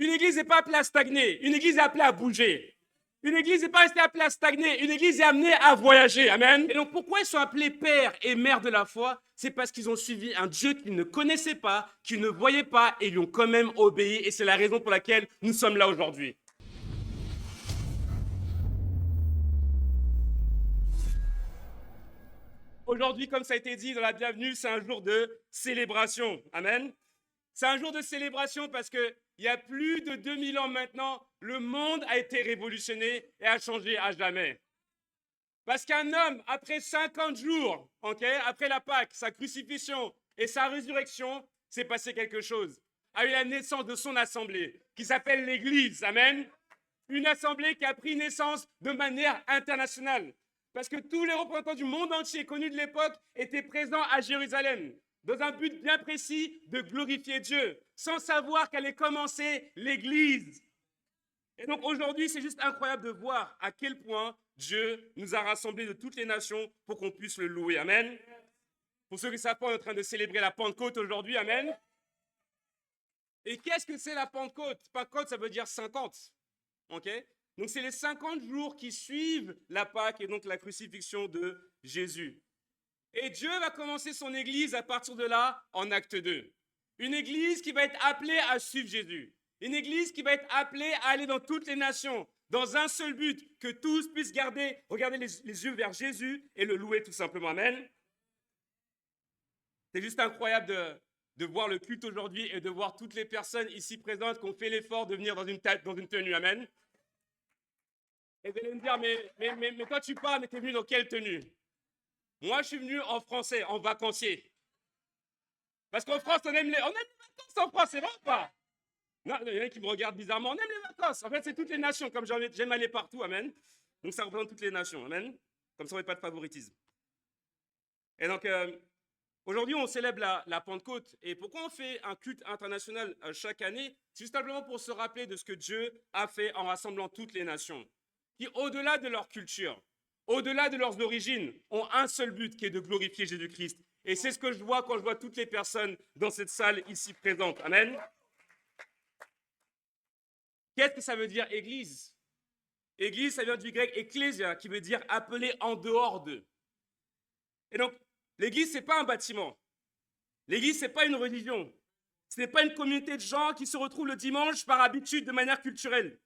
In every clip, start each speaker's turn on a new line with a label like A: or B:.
A: Une église n'est pas appelée à stagner, une église est appelée à bouger. Une église n'est pas restée appelée à stagner, une église est amenée à voyager. Amen. Et donc pourquoi ils sont appelés pères et mères de la foi? C'est parce qu'ils ont suivi un Dieu qu'ils ne connaissaient pas, qu'ils ne voyaient pas et ils lui ont quand même obéi. Et c'est la raison pour laquelle nous sommes là aujourd'hui. Aujourd'hui, comme ça a été dit dans la bienvenue, c'est un jour de célébration. Amen. C'est un jour de célébration parce qu'il y a plus de 2000 ans maintenant, le monde a été révolutionné et a changé à jamais. Parce qu'un homme, après 50 jours, après la Pâque, sa crucifixion et sa résurrection, s'est passé quelque chose. A eu la naissance de son assemblée, qui s'appelle l'Église. Amen. Une assemblée qui a pris naissance de manière internationale. Parce que tous les représentants du monde entier connus de l'époque étaient présents à Jérusalem, dans un but bien précis de glorifier Dieu, sans savoir qu'allait commencer l'Église. Et donc aujourd'hui, c'est juste incroyable de voir à quel point Dieu nous a rassemblés de toutes les nations pour qu'on puisse le louer. Amen. Pour ceux qui ne savent pas, on est en train de célébrer la Pentecôte aujourd'hui. Amen. Et qu'est-ce que c'est la Pentecôte? Pentecôte, ça veut dire 50. Donc c'est les 50 jours qui suivent la Pâque et donc la crucifixion de Jésus. Et Dieu va commencer son église à partir de là en acte 2. Une église qui va être appelée à suivre Jésus. Une église qui va être appelée à aller dans toutes les nations, dans un seul but, que tous puissent regarder les yeux vers Jésus et le louer tout simplement. Amen. C'est juste incroyable de voir le culte aujourd'hui et de voir toutes les personnes ici présentes qui ont fait l'effort de venir dans une tenue. Amen. Et vous allez me dire, mais toi tu parles, mais tu es venu dans quelle tenue? Moi, je suis venu en français, en vacancier. Parce qu'en France, on aime les vacances en France, c'est vrai ou pas? Non, il y en a qui me regardent bizarrement. On aime les vacances. En fait, c'est toutes les nations, comme j'aime aller partout, amen. Donc, ça représente toutes les nations, amen. Comme ça, on n'a pas de favoritisme. Et donc, aujourd'hui, on célèbre la Pentecôte. Et pourquoi on fait un culte international chaque année? C'est juste simplement pour se rappeler de ce que Dieu a fait en rassemblant toutes les nations, qui, au-delà de leur culture, au-delà de leurs origines, ont un seul but qui est de glorifier Jésus-Christ. Et c'est ce que je vois quand je vois toutes les personnes dans cette salle ici présentes. Amen. Qu'est-ce que ça veut dire église? Église, ça vient du grec ecclésia, qui veut dire appeler en dehors d'eux. Et donc, l'église, ce n'est pas un bâtiment. L'église, ce n'est pas une religion. Ce n'est pas une communauté de gens qui se retrouvent le dimanche par habitude, de manière culturelle.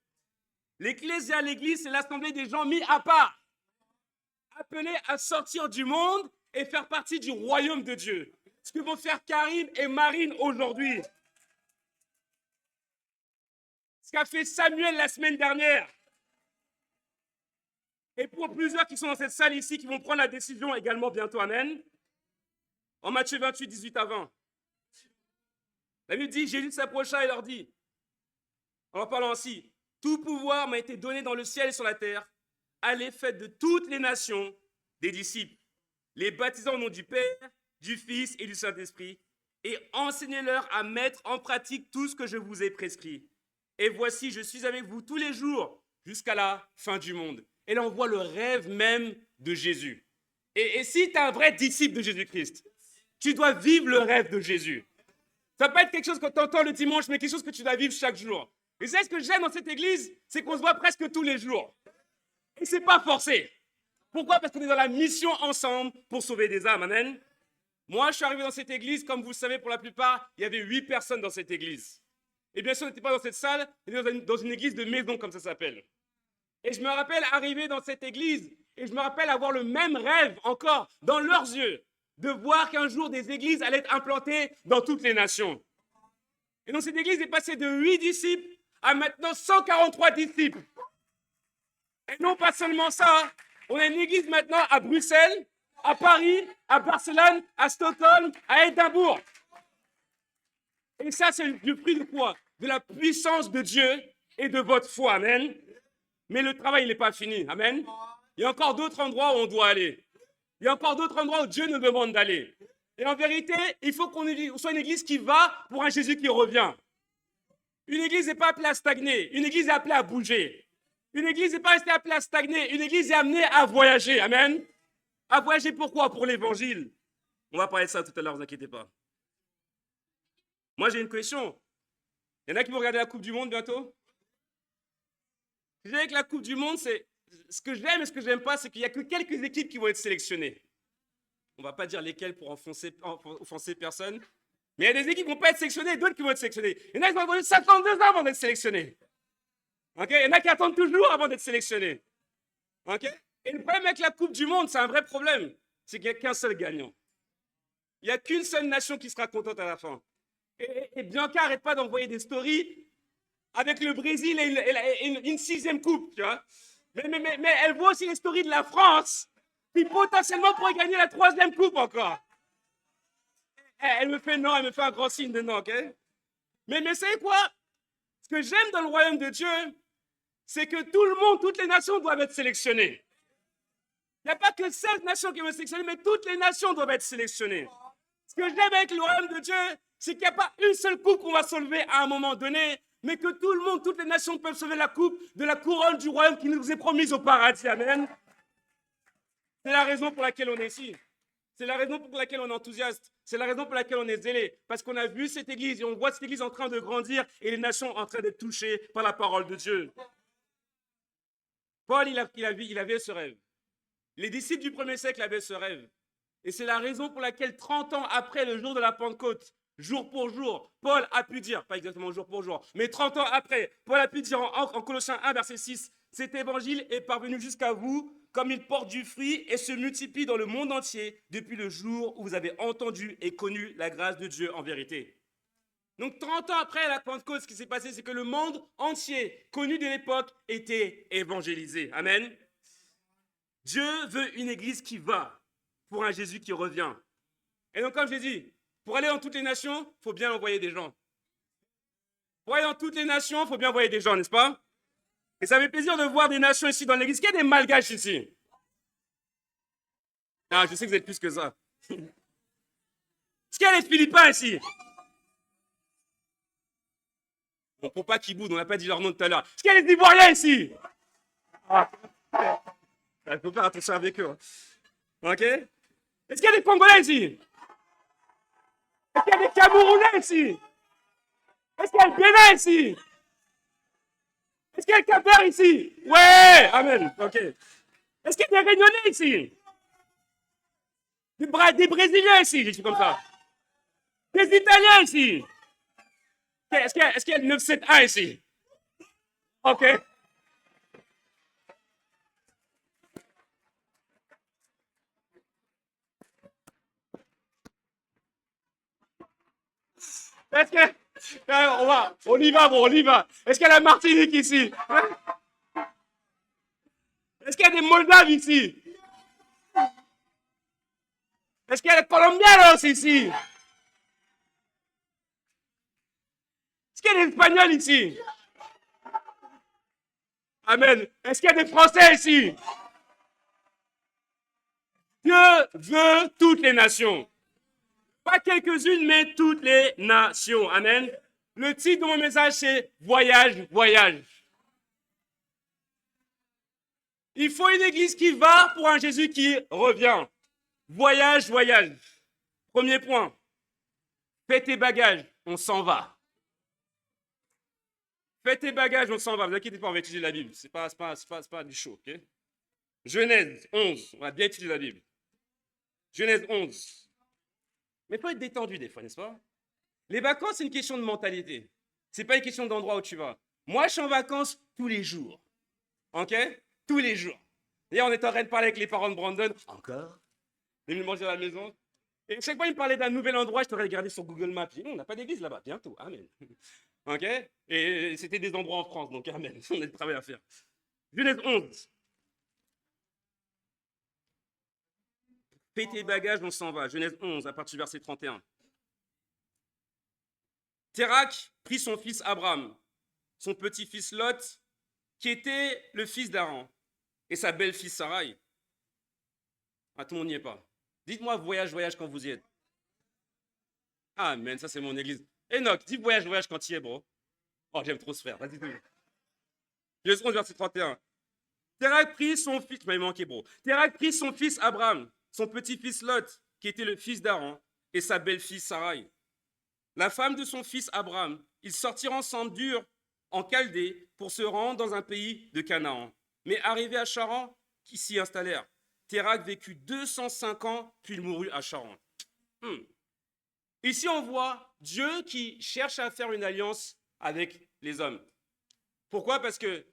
A: L'ecclésia, l'église, c'est l'assemblée des gens mis à part, appelés à sortir du monde et faire partie du royaume de Dieu. Ce que vont faire Karim et Marine aujourd'hui. Ce qu'a fait Samuel la semaine dernière. Et pour plusieurs qui sont dans cette salle ici, qui vont prendre la décision également bientôt, amen. En Matthieu 28, 18 à 20. La Bible dit, Jésus s'approcha et leur dit, en parlant ainsi, tout pouvoir m'a été donné dans le ciel et sur la terre. Allez, faites de toutes les nations des disciples, les baptisant au nom du Père, du Fils et du Saint-Esprit, et enseignez-leur à mettre en pratique tout ce que je vous ai prescrit. Et voici, je suis avec vous tous les jours jusqu'à la fin du monde. Et là, on voit le rêve même de Jésus. Et si tu es un vrai disciple de Jésus-Christ, tu dois vivre le rêve de Jésus. Ça ne va pas être quelque chose que tu entends le dimanche, mais quelque chose que tu dois vivre chaque jour. Et c'est ce que j'aime dans cette église, c'est qu'on se voit presque tous les jours. Et ce n'est pas forcé. Pourquoi? Parce qu'on est dans la mission ensemble pour sauver des âmes. Amen. Moi, je suis arrivé dans cette église, comme vous le savez pour la plupart, il y avait 8 personnes dans cette église. Et bien sûr, on n'était pas dans cette salle, on était dans une église de maison, comme ça s'appelle. Et je me rappelle arriver dans cette église, et je me rappelle avoir le même rêve encore dans leurs yeux, de voir qu'un jour des églises allaient être implantées dans toutes les nations. Et donc cette église est passée de 8 disciples à maintenant 143 disciples. Et non pas seulement ça, on a une église maintenant à Bruxelles, à Paris, à Barcelone, à Stockholm, à Édimbourg. Et ça, c'est le fruit de quoi? De la puissance de Dieu et de votre foi. Amen. Mais le travail n'est pas fini. Amen. Il y a encore d'autres endroits où on doit aller. Il y a encore d'autres endroits où Dieu nous demande d'aller. Et en vérité, il faut qu'on soit une église qui va pour un Jésus qui revient. Une église n'est pas appelée à stagner. Une église est appelée à bouger. Une église n'est pas restée appelée à stagner. Une église est amenée à voyager. Amen. À voyager pourquoi? Pour l'évangile. On va parler de ça tout à l'heure, ne vous inquiétez pas. Moi, j'ai une question. Il y en a qui vont regarder la Coupe du Monde bientôt? Je dirais que la Coupe du Monde, c'est ce que j'aime et ce que j'aime pas, c'est qu'il n'y a que quelques équipes qui vont être sélectionnées. On ne va pas dire lesquelles pour offenser personne. Mais il y a des équipes qui ne vont pas être sélectionnées et d'autres qui vont être sélectionnées. Il y en a qui vont attendre 52 ans avant d'être sélectionnés. Okay? Il y en a qui attendent toujours avant d'être sélectionnés. Okay? Et le problème avec la Coupe du Monde, c'est un vrai problème. C'est qu'il n'y a qu'un seul gagnant. Il n'y a qu'une seule nation qui sera contente à la fin. Et Bianca n'arrête pas d'envoyer des stories avec le Brésil et une 6e coupe, tu vois. Mais elle voit aussi les stories de la France, qui potentiellement pourrait gagner la 3e coupe encore. Elle me fait non, elle me fait un grand signe de non, ok? Mais c'est quoi? Ce que j'aime dans le royaume de Dieu, c'est que tout le monde, toutes les nations doivent être sélectionnées. Il n'y a pas que 16 nations qui vont être sélectionnées, mais toutes les nations doivent être sélectionnées. Ce que j'aime avec le royaume de Dieu, c'est qu'il n'y a pas une seule coupe qu'on va soulever à un moment donné, mais que tout le monde, toutes les nations peuvent sauver la coupe de la couronne du royaume qui nous est promise au paradis. Amen. C'est la raison pour laquelle on est ici. C'est la raison pour laquelle on est enthousiaste. C'est la raison pour laquelle on est zélé. Parce qu'on a vu cette église et on voit cette église en train de grandir et les nations en train d'être touchées par la parole de Dieu. Paul, il avait ce rêve. Les disciples du 1er siècle avaient ce rêve. Et c'est la raison pour laquelle 30 ans après le jour de la Pentecôte, jour pour jour, Paul a pu dire, pas exactement jour pour jour, mais 30 ans après, Paul a pu dire en Colossiens 1, verset 6, « Cet évangile est parvenu jusqu'à vous comme il porte du fruit et se multiplie dans le monde entier depuis le jour où vous avez entendu et connu la grâce de Dieu en vérité. » Donc 30 ans après la Pentecôte, ce qui s'est passé, c'est que le monde entier, connu de l'époque, était évangélisé. Amen. Dieu veut une église qui va pour un Jésus qui revient. Et donc, comme je l'ai dit, pour aller dans toutes les nations, il faut bien envoyer des gens. Pour aller dans toutes les nations, il faut bien envoyer des gens, n'est-ce pas? Et ça fait plaisir de voir des nations ici dans l'église. Est-ce qu'il y a des Malgaches ici? Ah, je sais que vous êtes plus que ça. Est-ce qu'il y a des Philippins ici? Bon, pour pas qu'ils boudent, on n'a pas dit leur nom tout à l'heure. Est-ce qu'il y a des Ivoiriens ici? Il faut faire attention avec eux. Ok? Est-ce qu'il y a des Congolais ici? Est-ce qu'il y a des Camerounais ici? Est-ce qu'il y a le Bénin ici? Est-ce qu'il y a le Cap-Vert ici? Ouais! Amen. Ok. Est-ce qu'il y a des Réunionnais ici? Des Brésiliens ici, je suis comme ça. Des Italiens ici. Est-ce qu'il y a le 971 ici? Ok. Est-ce que... On y va, bon, on y va. Est-ce qu'il y a la Martinique ici? Est-ce qu'il y a des Moldaves ici? Est-ce qu'il y a des Colombiens ici? Est-ce qu'il y a des Espagnols ici? Amen. Est-ce qu'il y a des Français ici? Dieu veut toutes les nations. Pas quelques-unes, mais toutes les nations. Amen. Le titre de mon message, c'est « Voyage, voyage ». Il faut une église qui va pour un Jésus qui revient. Voyage, voyage. Premier point. Fais tes bagages, on s'en va. Fais tes bagages, on s'en va. Ne vous inquiétez pas, on va étudier la Bible. C'est pas du show, ok? Genèse 11, on va bien étudier la Bible. Genèse 11. Mais il faut être détendu des fois, n'est-ce pas? Les vacances, c'est une question de mentalité. Ce n'est pas une question d'endroit où tu vas. Moi, je suis en vacances tous les jours. Ok? Tous les jours. D'ailleurs, on est en train de parler avec les parents de Brandon. Encore? Ils venaient manger à la maison. Et chaque fois, ils me parlaient d'un nouvel endroit, je t'aurais regardé sur Google Maps. Je dis, non, on n'a pas d'église là-bas, bientôt. Amen. Ok? Et c'était des endroits en France, donc amen. On a du travail à faire. Genèse 11. Fais tes bagages, on s'en va. Genèse 11, à partir du verset 31. Térak prit son fils Abraham, son petit-fils Lot, qui était le fils d'Aran, et sa belle-fille Sarai. Ah, tout le monde n'y est pas. Dites-moi voyage, voyage quand vous y êtes. Amen, ça c'est mon église. Enoch, dis voyage, voyage quand tu y es, bro. Oh, j'aime trop ce frère. Vas-y, tout. Genèse 11, verset 31. Térak prit son fils, tu m'avais manqué, bro. Térak prit son fils Abraham, son petit-fils Lot, qui était le fils d'Aran, et sa belle-fille Sarai. la femme de son fils Abraham. Ils sortirent ensemble d'Ur en Chaldée pour se rendre dans un pays de Canaan. Mais arrivés à Charan, qui s'y installèrent. Térak vécut 205 ans, puis il mourut à Charan. Ici, on voit Dieu qui cherche à faire une alliance avec les hommes. Pourquoi? Parce que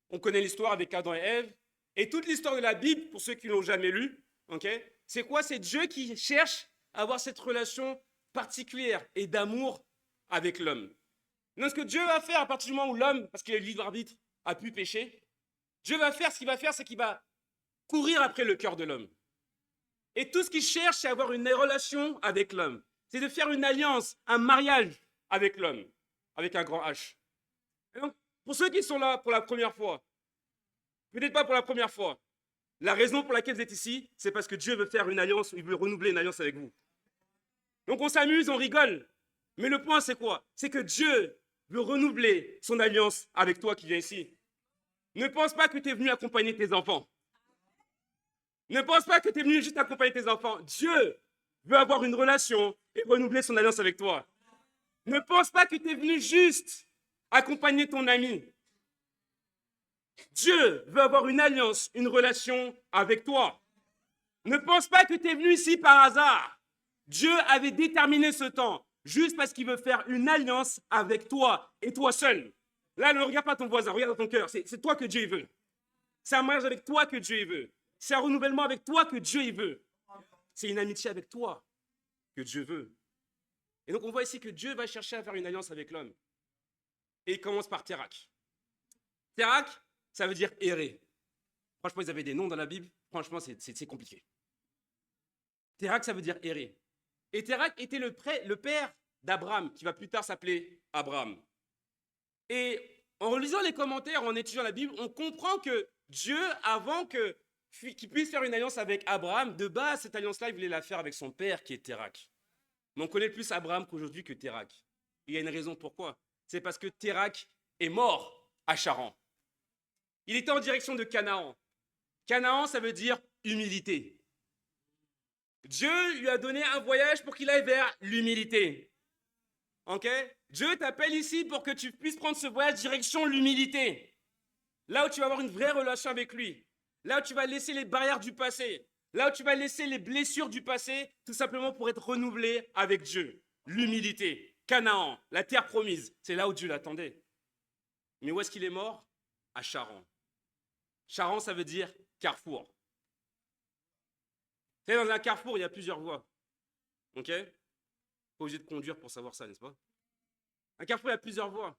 A: on connaît l'histoire avec Adam et Ève, et toute l'histoire de la Bible, pour ceux qui ne l'ont jamais lu, okay, c'est quoi? C'est Dieu qui cherche à avoir cette relation particulière et d'amour avec l'homme. Donc, ce que Dieu va faire à partir du moment où l'homme, parce qu'il a le libre arbitre, a pu pécher, Dieu va faire, ce qu'il va faire, c'est qu'il va courir après le cœur de l'homme. Et tout ce qu'il cherche, c'est avoir une relation avec l'homme. C'est de faire une alliance, un mariage avec l'homme, avec un grand H. Et donc, pour ceux qui sont là pour la première fois, peut-être pas pour la première fois, la raison pour laquelle vous êtes ici, c'est parce que Dieu veut faire une alliance, il veut renouveler une alliance avec vous. Donc on s'amuse, on rigole. Mais le point, c'est quoi? C'est que Dieu veut renouveler son alliance avec toi qui viens ici. Ne pense pas que tu es venu accompagner tes enfants. Ne pense pas que tu es venu juste accompagner tes enfants. Dieu veut avoir une relation et renouveler son alliance avec toi. Ne pense pas que tu es venu juste accompagner ton ami. Dieu veut avoir une alliance, une relation avec toi. Ne pense pas que tu es venu ici par hasard. Dieu avait déterminé ce temps juste parce qu'il veut faire une alliance avec toi et toi seul. Là, ne regarde pas ton voisin, regarde dans ton cœur. C'est toi que Dieu veut. C'est un mariage avec toi que Dieu veut. C'est un renouvellement avec toi que Dieu veut. C'est une amitié avec toi que Dieu veut. Et donc, on voit ici que Dieu va chercher à faire une alliance avec l'homme. Et il commence par Térak. Térak, ça veut dire errer. Franchement, ils avaient des noms dans la Bible. Franchement, c'est compliqué. Térak, ça veut dire errer. Et Térak était le père d'Abraham, qui va plus tard s'appeler Abraham. Et en relisant les commentaires, en étudiant la Bible, on comprend que Dieu, avant qu'il puisse faire une alliance avec Abraham, de base, cette alliance-là, il voulait la faire avec son père, qui est Térak. Mais on connaît plus Abraham qu'aujourd'hui que Térak. Il y a une raison pourquoi. C'est parce que Térak est mort à Charan. Il était en direction de Canaan. Canaan, ça veut dire humilité. Dieu lui a donné un voyage pour qu'il aille vers l'humilité. Ok? Dieu t'appelle ici pour que tu puisses prendre ce voyage direction l'humilité. Là où tu vas avoir une vraie relation avec lui. Là où tu vas laisser les barrières du passé. Là où tu vas laisser les blessures du passé, tout simplement pour être renouvelé avec Dieu. L'humilité. Canaan, la terre promise. C'est là où Dieu l'attendait. Mais où est-ce qu'il est mort? À Charan. Charan, ça veut dire carrefour. Vous savez, dans un carrefour, il y a plusieurs voies. Ok? Pas obligé de conduire pour savoir ça, n'est-ce pas? Un carrefour, il y a plusieurs voies.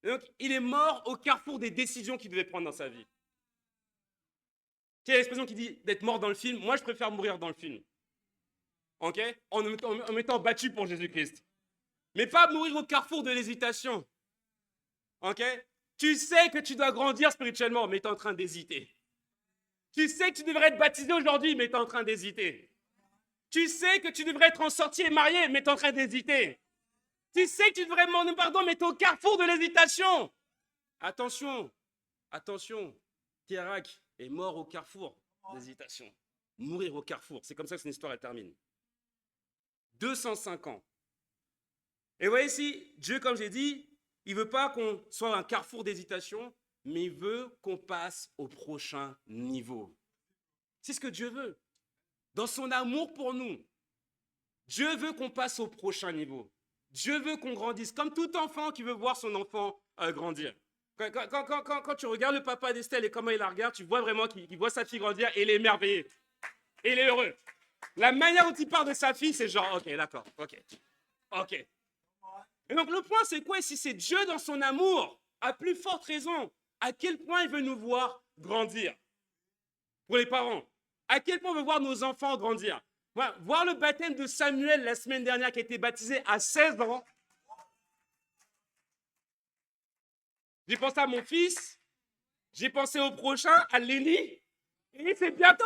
A: Et donc, il est mort au carrefour des décisions qu'il devait prendre dans sa vie. Tu sais, l'expression qui dit d'être mort dans le film. Moi, je préfère mourir dans le film. Ok? En m'étant battu pour Jésus-Christ. Mais pas mourir au carrefour de l'hésitation. Ok? Tu sais que tu dois grandir spirituellement, mais tu es en train d'hésiter. Tu sais que tu devrais être baptisé aujourd'hui, mais tu es en train d'hésiter. Tu sais que tu devrais être en sortie et marié, mais tu es en train d'hésiter. Tu sais que tu devrais demander pardon, mais tu es au carrefour de l'hésitation. Attention, attention. Térak est mort au carrefour d'hésitation. Mourir au carrefour. C'est comme ça que son histoire elle termine. 205 ans. Et vous voyez ici, Dieu, comme j'ai dit, il ne veut pas qu'on soit un carrefour d'hésitation, mais il veut qu'on passe au prochain niveau. C'est ce que Dieu veut. Dans son amour pour nous, Dieu veut qu'on passe au prochain niveau. Dieu veut qu'on grandisse, comme tout enfant qui veut voir son enfant grandir. Quand tu regardes le papa d'Estelle et comment il la regarde, tu vois vraiment qu'il voit sa fille grandir et il est émerveillé. Et il est heureux. La manière dont il parle de sa fille, c'est genre, ok, d'accord, ok. Et donc le point, c'est quoi ici? C'est Dieu dans son amour, à plus forte raison, à quel point il veut nous voir grandir. Pour les parents, à quel point on veut voir nos enfants grandir. Voir le baptême de Samuel la semaine dernière qui a été baptisé à 16 ans. J'ai pensé à mon fils, j'ai pensé au prochain, à Léni, et c'est bientôt.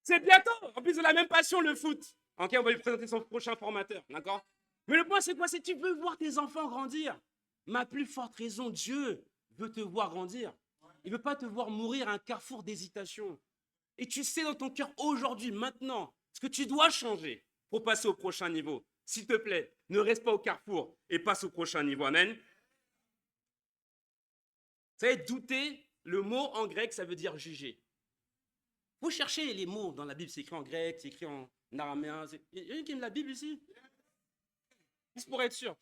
A: C'est bientôt. En plus, de la même passion, le foot. Ok, on va lui présenter son prochain formateur, d'accord? Mais le point, c'est quoi? C'est que tu veux voir tes enfants grandir. Ma plus forte raison, Dieu veut te voir grandir. Il ne veut pas te voir mourir à un carrefour d'hésitation. Et tu sais dans ton cœur aujourd'hui, maintenant, ce que tu dois changer pour passer au prochain niveau. s'il te plaît, ne reste pas au carrefour et passe au prochain niveau. Amen. Vous savez, douter, le mot en grec, ça veut dire juger. Vous cherchez les mots dans la Bible, c'est écrit en grec, c'est écrit en araméen. Il y a une qui aime la Bible ici? Juste pour être sûr.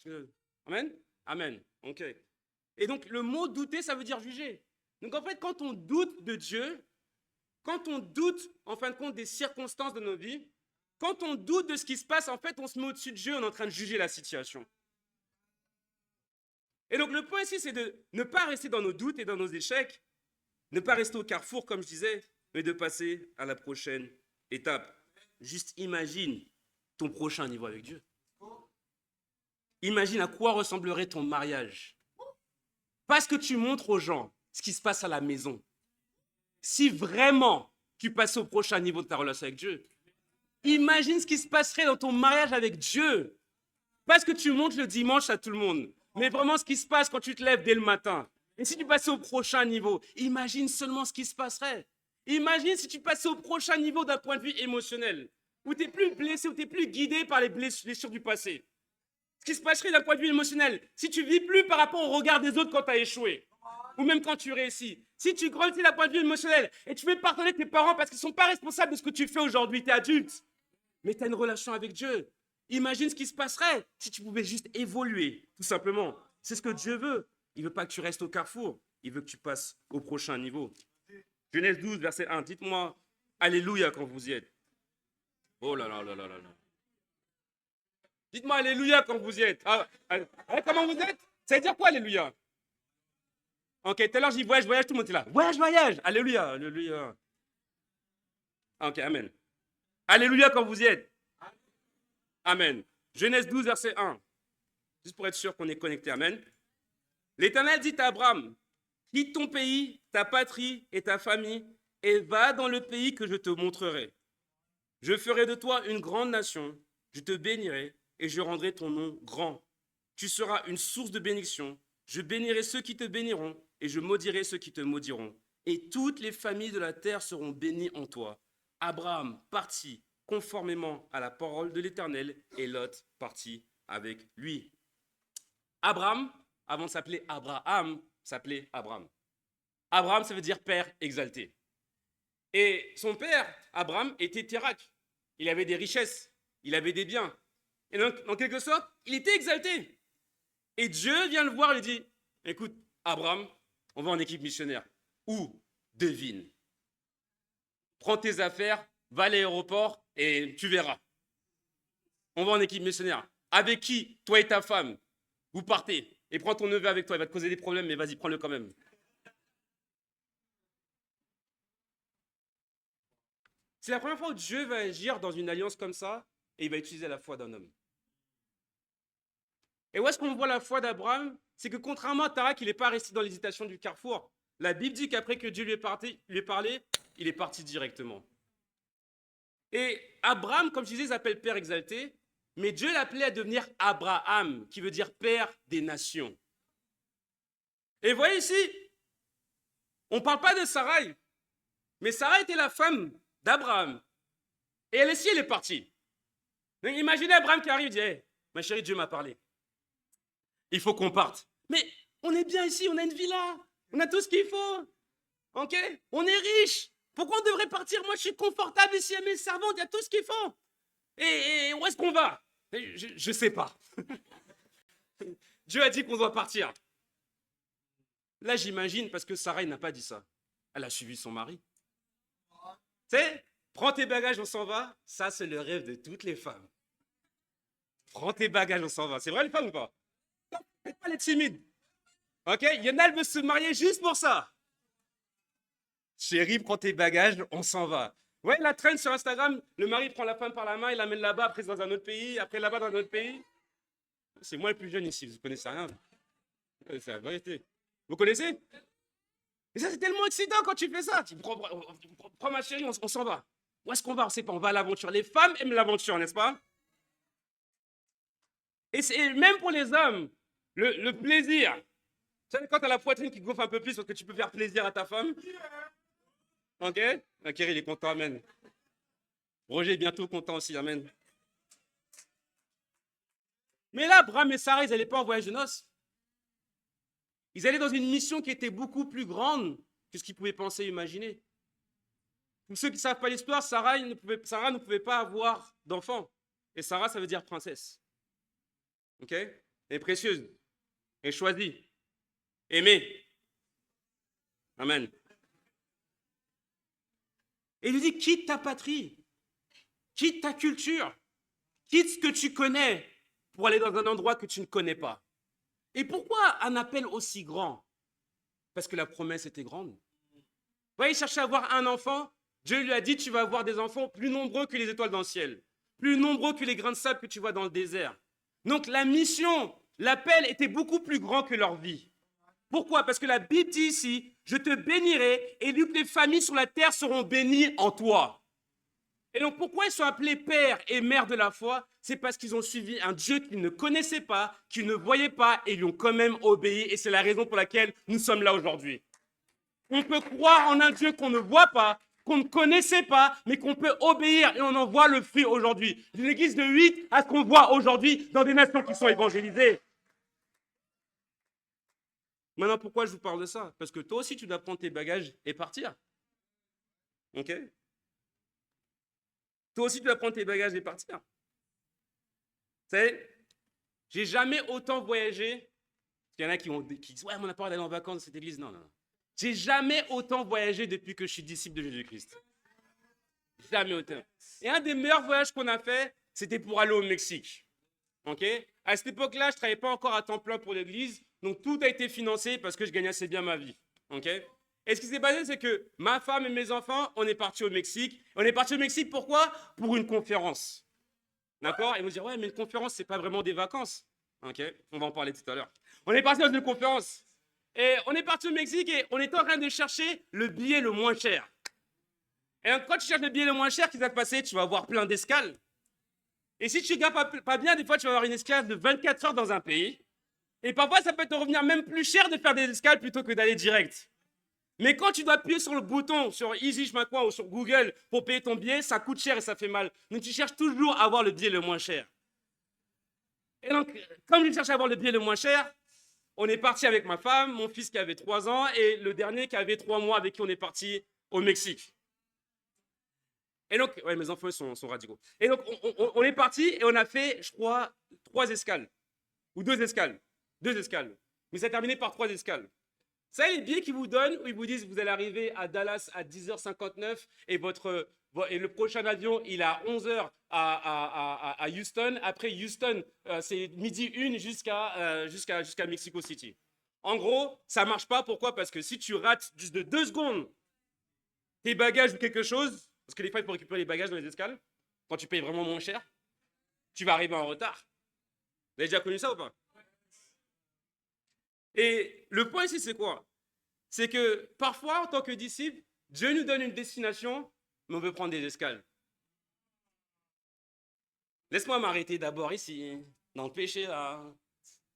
A: Amen? Amen. Ok. Et donc, le mot douter, ça veut dire juger. Donc, en fait, quand on doute de Dieu, quand on doute, en fin de compte, des circonstances de nos vies, quand on doute de ce qui se passe, en fait, on se met au-dessus de Dieu, on est en train de juger la situation. Et donc, le point ici, c'est de ne pas rester dans nos doutes et dans nos échecs, ne pas rester au carrefour, comme je disais, mais de passer à la prochaine étape. Juste imagine ton prochain niveau avec Dieu. Imagine à quoi ressemblerait ton mariage. Parce que tu montres aux gens ce qui se passe à la maison. Si vraiment tu passes au prochain niveau de ta relation avec Dieu, imagine ce qui se passerait dans ton mariage avec Dieu. Parce que tu montres le dimanche à tout le monde. Mais vraiment ce qui se passe quand tu te lèves dès le matin. Et si tu passais au prochain niveau, imagine seulement ce qui se passerait. Imagine si tu passais au prochain niveau d'un point de vue émotionnel, où tu n'es plus blessé, où tu n'es plus guidé par les blessures du passé. Ce qui se passerait d'un point de vue émotionnel, si tu vis plus par rapport au regard des autres quand tu as échoué, ou même quand tu réussis. Si tu grandis d'un point de vue émotionnel et tu veux pardonner tes parents parce qu'ils ne sont pas responsables de ce que tu fais aujourd'hui, tu es adulte, mais tu as une relation avec Dieu. Imagine ce qui se passerait si tu pouvais juste évoluer, tout simplement. C'est ce que Dieu veut. Il ne veut pas que tu restes au carrefour, il veut que tu passes au prochain niveau. Genèse 12, verset 1, dites-moi Alléluia quand vous y êtes. Oh là là là là là là. Dites-moi Alléluia quand vous y êtes. Comment vous êtes? Ça veut dire quoi Alléluia? Ok, tout à l'heure, je dis voyage, voyage, tout le monde est là. Voyage, voyage. Alléluia, alléluia. Ok, amen. Alléluia quand vous y êtes. Amen. Genèse 12, verset 1. Juste pour être sûr qu'on est connecté. Amen. L'Éternel dit à Abraham, quitte ton pays, ta patrie et ta famille, et va dans le pays que je te montrerai. Je ferai de toi une grande nation, je te bénirai et je rendrai ton nom grand. Tu seras une source de bénédiction. Je bénirai ceux qui te béniront et je maudirai ceux qui te maudiront. Et toutes les familles de la terre seront bénies en toi. Abraham partit conformément à la parole de l'Éternel et Lot partit avec lui. Abraham, avant de s'appeler Abraham, s'appelait Abraham. Abraham, ça veut dire père exalté. Et son père, Abraham, était Térak. Il avait des richesses, il avait des biens. Et donc, en quelque sorte, il était exalté. Et Dieu vient le voir et lui dit, écoute, Abraham, on va en équipe missionnaire. Où? Devine. Prends tes affaires, va à l'aéroport et tu verras. On va en équipe missionnaire. Avec qui? Toi et ta femme. Vous partez. Et prends ton neveu avec toi. Il va te causer des problèmes, mais vas-y, prends-le quand même. C'est la première fois où Dieu va agir dans une alliance comme ça et il va utiliser la foi d'un homme. Et où est-ce qu'on voit la foi d'Abraham? C'est que contrairement à Tarak, il n'est pas resté dans l'hésitation du carrefour. La Bible dit qu'après que Dieu lui ait parlé, il est parti directement. Et Abraham, comme je disais, s'appelle Père exalté, mais Dieu l'appelait à devenir Abraham, qui veut dire Père des nations. Et vous voyez ici, on ne parle pas de Sarai, mais Sarai était la femme d'Abraham. Et elle aussi, elle est partie. Donc imaginez Abraham qui arrive et dit, hey, ma chérie, Dieu m'a parlé. Il faut qu'on parte. Mais on est bien ici, on a une villa, on a tout ce qu'il faut. Ok? On est riche. Pourquoi on devrait partir? Moi, je suis confortable ici à mes servantes, il y a tout ce qu'il faut. Et où est-ce qu'on va? Je ne sais pas. Dieu a dit qu'on doit partir. Là, j'imagine, parce que Sarah n'a pas dit ça. Elle a suivi son mari. Tu sais, prends tes bagages, on s'en va. Ça, c'est le rêve de toutes les femmes. Prends tes bagages, on s'en va. C'est vrai, les femmes ou pas? Non, faites pas les timides. Ok? Il y en a, elles veulent se marier juste pour ça. Chérie, prends tes bagages, on s'en va. Ouais, la traîne sur Instagram, le mari prend la femme par la main, il l'amène là-bas, après dans un autre pays, après là-bas dans un autre pays. C'est moi le plus jeune ici, vous ne connaissez rien. C'est la vérité. Vous connaissez? Et ça, c'est tellement excitant quand tu fais ça. Tu prends ma chérie, on s'en va. Où est-ce qu'on va? On ne sait pas, on va à l'aventure. Les femmes aiment l'aventure, n'est-ce pas? Et c'est même pour les hommes, le plaisir. Tu sais, quand tu as la poitrine qui gonfle un peu plus parce que tu peux faire plaisir à ta femme. Ok? Kerry, il est content, amen. Roger est bientôt content aussi, amen. Mais là, Abraham et Sarah, ils n'allaient pas en voyage de noces. Ils allaient dans une mission qui était beaucoup plus grande que ce qu'ils pouvaient penser et imaginer. Pour ceux qui ne savent pas l'histoire, Sarah ne pouvait pas avoir d'enfant. Et Sarah, ça veut dire princesse. Ok? Elle est précieuse. Elle est choisie. Aimée. Amen. Et il lui dit, quitte ta patrie. Quitte ta culture. Quitte ce que tu connais pour aller dans un endroit que tu ne connais pas. Et pourquoi un appel aussi grand? Parce que la promesse était grande. Vous voyez, il cherchait à avoir un enfant. Dieu lui a dit, tu vas avoir des enfants plus nombreux que les étoiles dans le ciel, plus nombreux que les grains de sable que tu vois dans le désert. Donc la mission, l'appel était beaucoup plus grand que leur vie. Pourquoi? Parce que la Bible dit ici, je te bénirai et toutes les familles sur la terre seront bénies en toi. Et donc pourquoi ils sont appelés pères et mères de la foi? C'est parce qu'ils ont suivi un Dieu qu'ils ne connaissaient pas, qu'ils ne voyaient pas et ils ont quand même obéi. Et c'est la raison pour laquelle nous sommes là aujourd'hui. On peut croire en un Dieu qu'on ne voit pas, qu'on ne connaissait pas, mais qu'on peut obéir et on en voit le fruit aujourd'hui. D'une église de 8 à ce qu'on voit aujourd'hui dans des nations qui sont évangélisées. Maintenant, pourquoi je vous parle de ça? Parce que toi aussi, tu dois prendre tes bagages et partir. Ok? Toi aussi, tu dois prendre tes bagages et partir. Vous savez, j'ai jamais autant voyagé. Il y en a qui disent, ouais, on n'a pas d'aller en vacances dans cette église. Non, non, non. J'ai jamais autant voyagé depuis que je suis disciple de Jésus-Christ. Jamais autant. Et un des meilleurs voyages qu'on a fait, c'était pour aller au Mexique. Ok? À cette époque-là, je ne travaillais pas encore à temps plein pour l'église, donc tout a été financé parce que je gagnais assez bien ma vie. Ok? Et ce qui s'est passé, c'est que ma femme et mes enfants, on est partis au Mexique. On est partis au Mexique pourquoi? Pour une conférence. D'accord? Et vous dire, ouais, mais une conférence, c'est pas vraiment des vacances. Ok? On va en parler tout à l'heure. On est parti dans une conférence. Et on est parti au Mexique et on était en train de chercher le billet le moins cher. Et quand tu cherches le billet le moins cher, qu'est-ce qui va te passer? Tu vas avoir plein d'escales. Et si tu ne regardes pas bien, des fois, tu vas avoir une escale de 24 heures dans un pays. Et parfois, ça peut te revenir même plus cher de faire des escales plutôt que d'aller direct. Mais quand tu dois appuyer sur le bouton, sur Easy, je sais pas quoi, ou sur Google pour payer ton billet, ça coûte cher et ça fait mal. Donc, tu cherches toujours à avoir le billet le moins cher. Et donc, comme je cherchais à avoir le billet le moins cher, on est parti avec ma femme, mon fils qui avait 3 ans et le dernier qui avait 3 mois avec qui on est parti au Mexique. Et donc, ouais, mes enfants sont radicaux. Et donc, on est parti et on a fait, je crois, 3 escales. Ou 2 escales. 2 escales. Mais ça a terminé par 3 escales. Ça, les billets qu'ils vous donnent, où ils vous disent, vous allez arriver à Dallas à 10h59 et, et le prochain avion, il est à 11h à Houston. Après Houston, c'est midi 1 jusqu'à Mexico City. En gros, ça ne marche pas. Pourquoi? Parce que si tu rates juste de 2 secondes tes bagages ou quelque chose, parce que des fois, il faut récupérer les bagages dans les escales, quand tu payes vraiment moins cher, tu vas arriver en retard. Vous avez déjà connu ça ou pas? Et le point ici, c'est quoi? C'est que parfois, en tant que disciple, Dieu nous donne une destination, mais on veut prendre des escales. Laisse-moi m'arrêter d'abord ici, dans le péché là.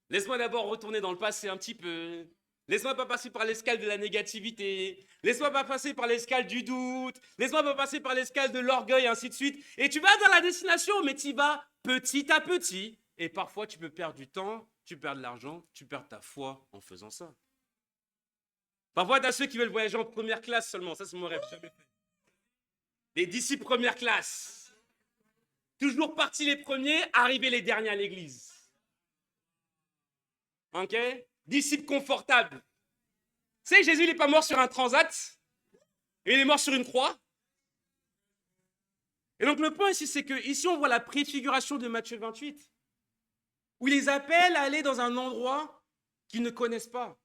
A: Laisse-moi d'abord retourner dans le passé un petit peu. Laisse-moi pas passer par l'escale de la négativité. Laisse-moi pas passer par l'escale du doute. Laisse-moi pas passer par l'escale de l'orgueil, ainsi de suite. Et tu vas dans la destination, mais tu y vas petit à petit. Et parfois, tu peux perdre du temps, tu perds de l'argent, tu perds ta foi en faisant ça. Parfois, tu as ceux qui veulent voyager en première classe seulement. Ça, c'est mon rêve. Jamais fait. Les disciples première classe. Toujours partis les premiers, arrivés les derniers à l'église. Ok? Disciples confortables. Tu sais, Jésus, il n'est pas mort sur un transat. Il est mort sur une croix. Et donc, le point ici, c'est que ici, on voit la préfiguration de Matthieu 28, où il les appelle à aller dans un endroit qu'ils ne connaissent pas,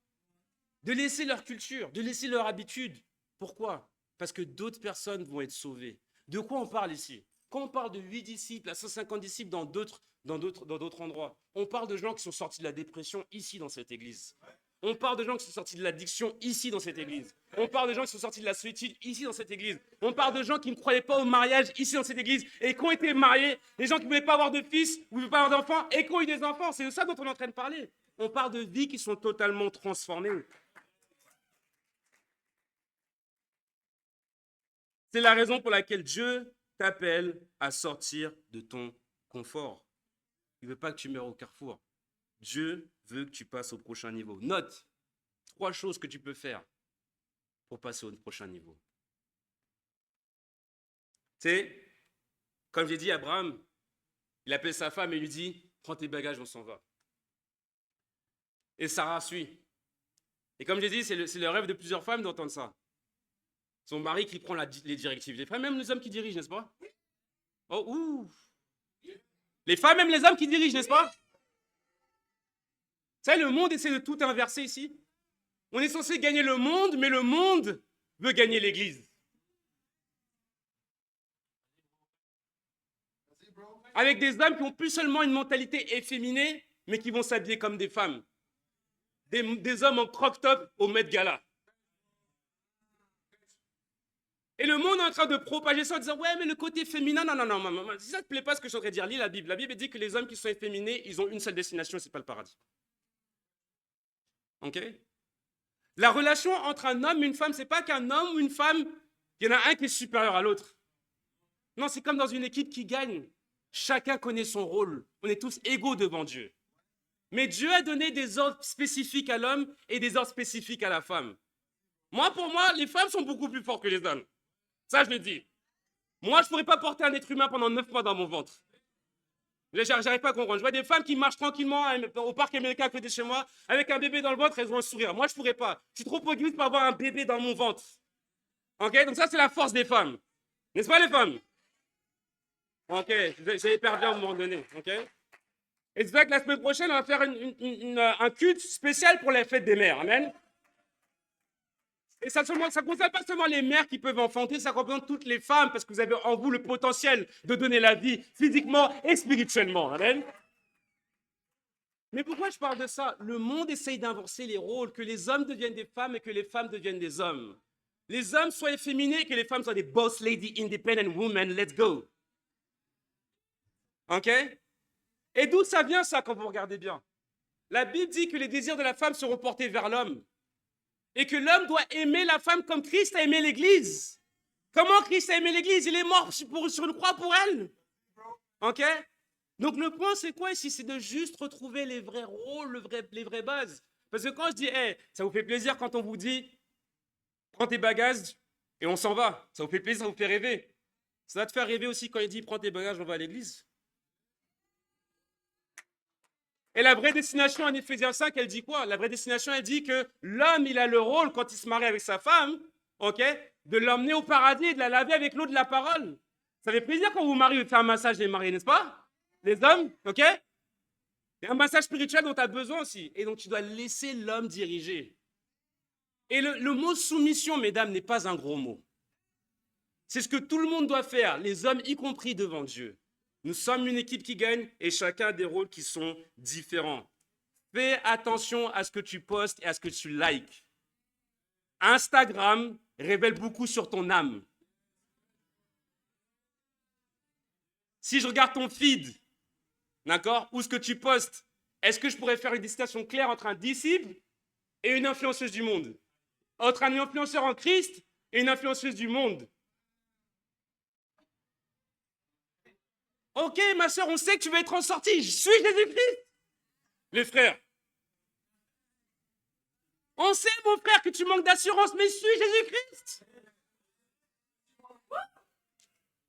A: de laisser leur culture, de laisser leur habitude. Pourquoi? Parce que d'autres personnes vont être sauvées. De quoi on parle ici? Quand on parle de 8 disciples à 150 disciples dans d'autres endroits, on parle de gens qui sont sortis de la dépression ici dans cette église. On parle de gens qui sont sortis de l'addiction ici dans cette église. On parle de gens qui sont sortis de la solitude ici dans cette église. On parle de gens qui ne croyaient pas au mariage ici dans cette église et qui ont été mariés. Les gens qui ne voulaient pas avoir de fils ou ne voulaient pas avoir d'enfants et qui ont eu des enfants. C'est de ça dont on est en train de parler. On parle de vies qui sont totalement transformées. C'est la raison pour laquelle Dieu t'appelle à sortir de ton confort. Il ne veut pas que tu meurs au carrefour. Dieu veut que tu passes au prochain niveau. Note 3 choses que tu peux faire pour passer au prochain niveau. Tu sais, comme j'ai dit, Abraham, il appelle sa femme et lui dit, prends tes bagages, on s'en va. Et Sarah suit. Et comme j'ai dit, c'est le rêve de plusieurs femmes d'entendre ça. Son mari qui prend les directives. Les femmes, même les hommes qui dirigent, n'est-ce pas? Oh, ouh! Les femmes, même les hommes qui dirigent, n'est-ce pas? Tu sais, le monde essaie de tout inverser ici. On est censé gagner le monde, mais le monde veut gagner l'Église. Avec des hommes qui ont plus seulement une mentalité efféminée, mais qui vont s'habiller comme des femmes. Des hommes en croc-top au Met Gala. Et le monde est en train de propager ça en disant « Ouais, mais le côté féminin, non. Si ça ne te plaît pas ce que je suis en train de dire, lis la Bible. La Bible dit que les hommes qui sont efféminés, ils ont une seule destination, c'est pas le paradis. » Ok? La relation entre un homme et une femme, c'est pas qu'un homme ou une femme, il y en a un qui est supérieur à l'autre. Non, c'est comme dans une équipe qui gagne. Chacun connaît son rôle. On est tous égaux devant Dieu. Mais Dieu a donné des ordres spécifiques à l'homme et des ordres spécifiques à la femme. Pour moi, les femmes sont beaucoup plus fortes que les hommes. Ça, je le dis. Moi, je ne pourrais pas porter un être humain pendant 9 mois dans mon ventre. J'arrive pas à comprendre. Je vois des femmes qui marchent tranquillement au parc américain à côté de chez moi, avec un bébé dans le ventre, elles ont un sourire. Moi, je ne pourrais pas. Je suis trop égoïste pour avoir un bébé dans mon ventre. Ok? Donc ça, c'est la force des femmes. N'est-ce pas, les femmes? Ok, j'ai perdu à un moment donné. Ok? Et c'est vrai que la semaine prochaine, on va faire un culte spécial pour les fêtes des mères. Amen. Et ça ne concerne pas seulement les mères qui peuvent enfanter, ça concerne toutes les femmes, parce que vous avez en vous le potentiel de donner la vie physiquement et spirituellement. Amen. Mais pourquoi je parle de ça? Le monde essaye d'inverser les rôles, que les hommes deviennent des femmes et que les femmes deviennent des hommes. Les hommes soient efféminés et que les femmes soient des boss lady, independent women, let's go. Ok? Et d'où ça vient ça quand vous regardez bien? La Bible dit que les désirs de la femme seront portés vers l'homme. Et que l'homme doit aimer la femme comme Christ a aimé l'Église. Comment Christ a aimé l'Église? Il est mort sur une croix pour elle. Ok? Donc le point c'est quoi ici? C'est de juste retrouver les vrais rôles, les vraies bases. Parce que quand je dis, hey, ça vous fait plaisir quand on vous dit, prends tes bagages et on s'en va. Ça vous fait plaisir, ça vous fait rêver. Ça va te faire rêver aussi quand il dit, prends tes bagages, on va à l'église. Et la vraie destination en Éphésiens 5, elle dit quoi? La vraie destination, elle dit que l'homme, il a le rôle, quand il se marie avec sa femme, ok, de l'emmener au paradis et de la laver avec l'eau de la parole. Ça fait plaisir quand vous mariez, de faire un massage des mariés, n'est-ce pas? Les hommes, ok? Il y a un massage spirituel dont tu as besoin aussi. Et donc, tu dois laisser l'homme diriger. Et le mot soumission, mesdames, n'est pas un gros mot. C'est ce que tout le monde doit faire, les hommes y compris devant Dieu. Nous sommes une équipe qui gagne et chacun a des rôles qui sont différents. Fais attention à ce que tu postes et à ce que tu likes. Instagram révèle beaucoup sur ton âme. Si je regarde ton feed, d'accord, ou ce que tu postes, est-ce que je pourrais faire une distinction claire entre un disciple et une influenceuse du monde? Entre un influenceur en Christ et une influenceuse du monde? Ok, ma soeur, on sait que tu veux être en sortie. Je suis Jésus-Christ. Les frères. On sait, mon frère, que tu manques d'assurance, mais je suis Jésus-Christ.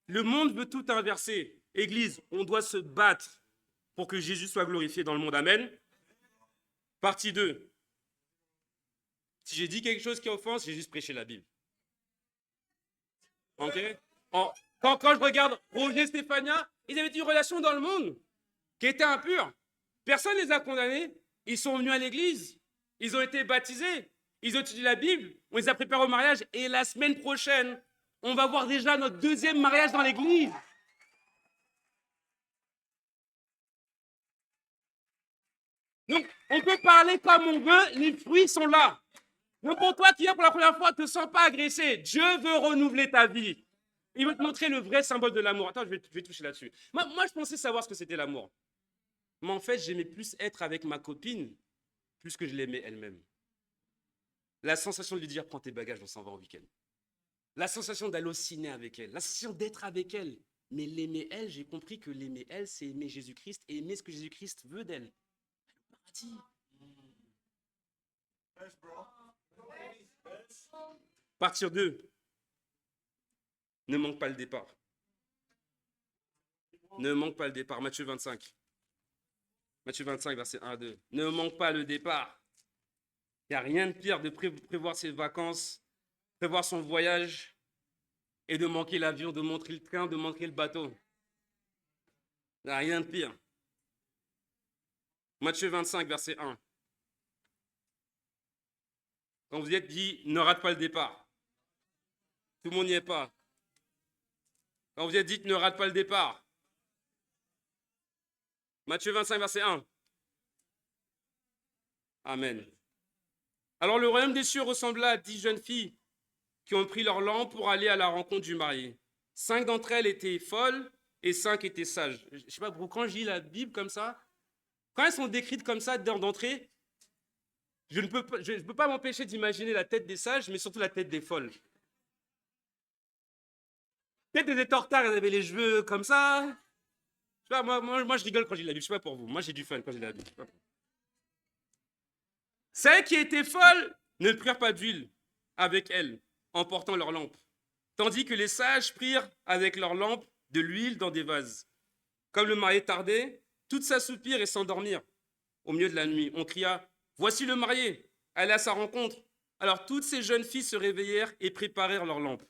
A: Le monde veut tout inverser. Église, on doit se battre pour que Jésus soit glorifié dans le monde. Amen. Partie 2. Si j'ai dit quelque chose qui offense, j'ai juste prêché la Bible. Ok? Quand je regarde Roger Stéphania, ils avaient une relation dans le monde qui était impure. Personne ne les a condamnés. Ils sont venus à l'église. Ils ont été baptisés. Ils ont étudié la Bible. On les a préparés au mariage. Et la semaine prochaine, on va voir déjà notre deuxième mariage dans l'église. Donc, on peut parler comme on veut. Les fruits sont là. Donc, pour toi qui viens pour la première fois, ne te sens pas agressé. Dieu veut renouveler ta vie. Il veut te montrer le vrai symbole de l'amour. Attends, je vais toucher là-dessus. Moi, je pensais savoir ce que c'était l'amour. Mais en fait, j'aimais plus être avec ma copine plus que je l'aimais elle-même. La sensation de lui dire, prends tes bagages, on s'en va en week-end. La sensation d'aller au ciné avec elle. La sensation d'être avec elle. Mais l'aimer elle, j'ai compris que l'aimer elle, c'est aimer Jésus-Christ et aimer ce que Jésus-Christ veut d'elle. Le paradis. Partir 2. Ne manque pas le départ. Ne manque pas le départ. Matthieu 25. Matthieu 25, verset 1 à 2. Ne manque pas le départ. Il n'y a rien de pire de prévoir ses vacances, prévoir son voyage et de manquer l'avion, de manquer le train, de manquer le bateau. Il n'y a rien de pire. Matthieu 25, verset 1. Quand vous y êtes dit, ne rate pas le départ. Tout le monde n'y est pas. Quand vous êtes dit, ne rate pas le départ. Matthieu 25, verset 1. Amen. Alors le royaume des cieux ressembla à 10 jeunes filles qui ont pris leur lampe pour aller à la rencontre du marié. 5 d'entre elles étaient folles et 5 étaient sages. Je ne sais pas, quand je lis la Bible comme ça, quand elles sont décrites comme ça d'entrée, je ne peux pas m'empêcher d'imaginer la tête des sages, mais surtout la tête des folles. Peut-être qu'elles étaient en retard, elles avaient les cheveux comme ça. Je sais pas, moi, je rigole quand j'ai la Bible, je ne sais pas pour vous. Moi, j'ai du fun quand j'ai la Bible. Celles qui étaient folles ne prirent pas d'huile avec elles, en portant leur lampe, tandis que les sages prirent avec leur lampe de l'huile dans des vases. Comme le marié tardait, toutes s'assoupirent et s'endormirent. Au milieu de la nuit, on cria « Voici le marié !» Allez à sa rencontre. Alors toutes ces jeunes filles se réveillèrent et préparèrent leurs lampes.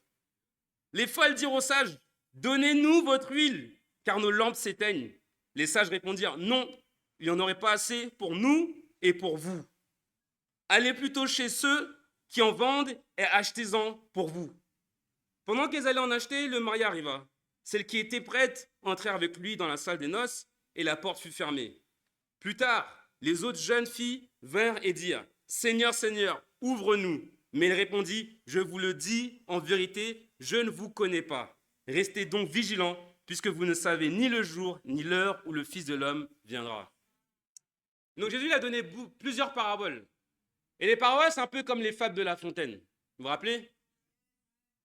A: Les folles dirent aux sages « Donnez-nous votre huile, car nos lampes s'éteignent. » Les sages répondirent « Non, il n'y en aurait pas assez pour nous et pour vous. Allez plutôt chez ceux qui en vendent et achetez-en pour vous. » Pendant qu'elles allaient en acheter, le marié arriva. Celles qui étaient prêtes entrèrent avec lui dans la salle des noces et la porte fut fermée. Plus tard, les autres jeunes filles vinrent et dirent « Seigneur, Seigneur, ouvre-nous » Mais il répondit « Je vous le dis, en vérité, je ne vous connais pas. Restez donc vigilants, puisque vous ne savez ni le jour ni l'heure où le Fils de l'homme viendra. » Donc Jésus a donné plusieurs paraboles. Et les paraboles, c'est un peu comme les fables de La Fontaine. Vous vous rappelez?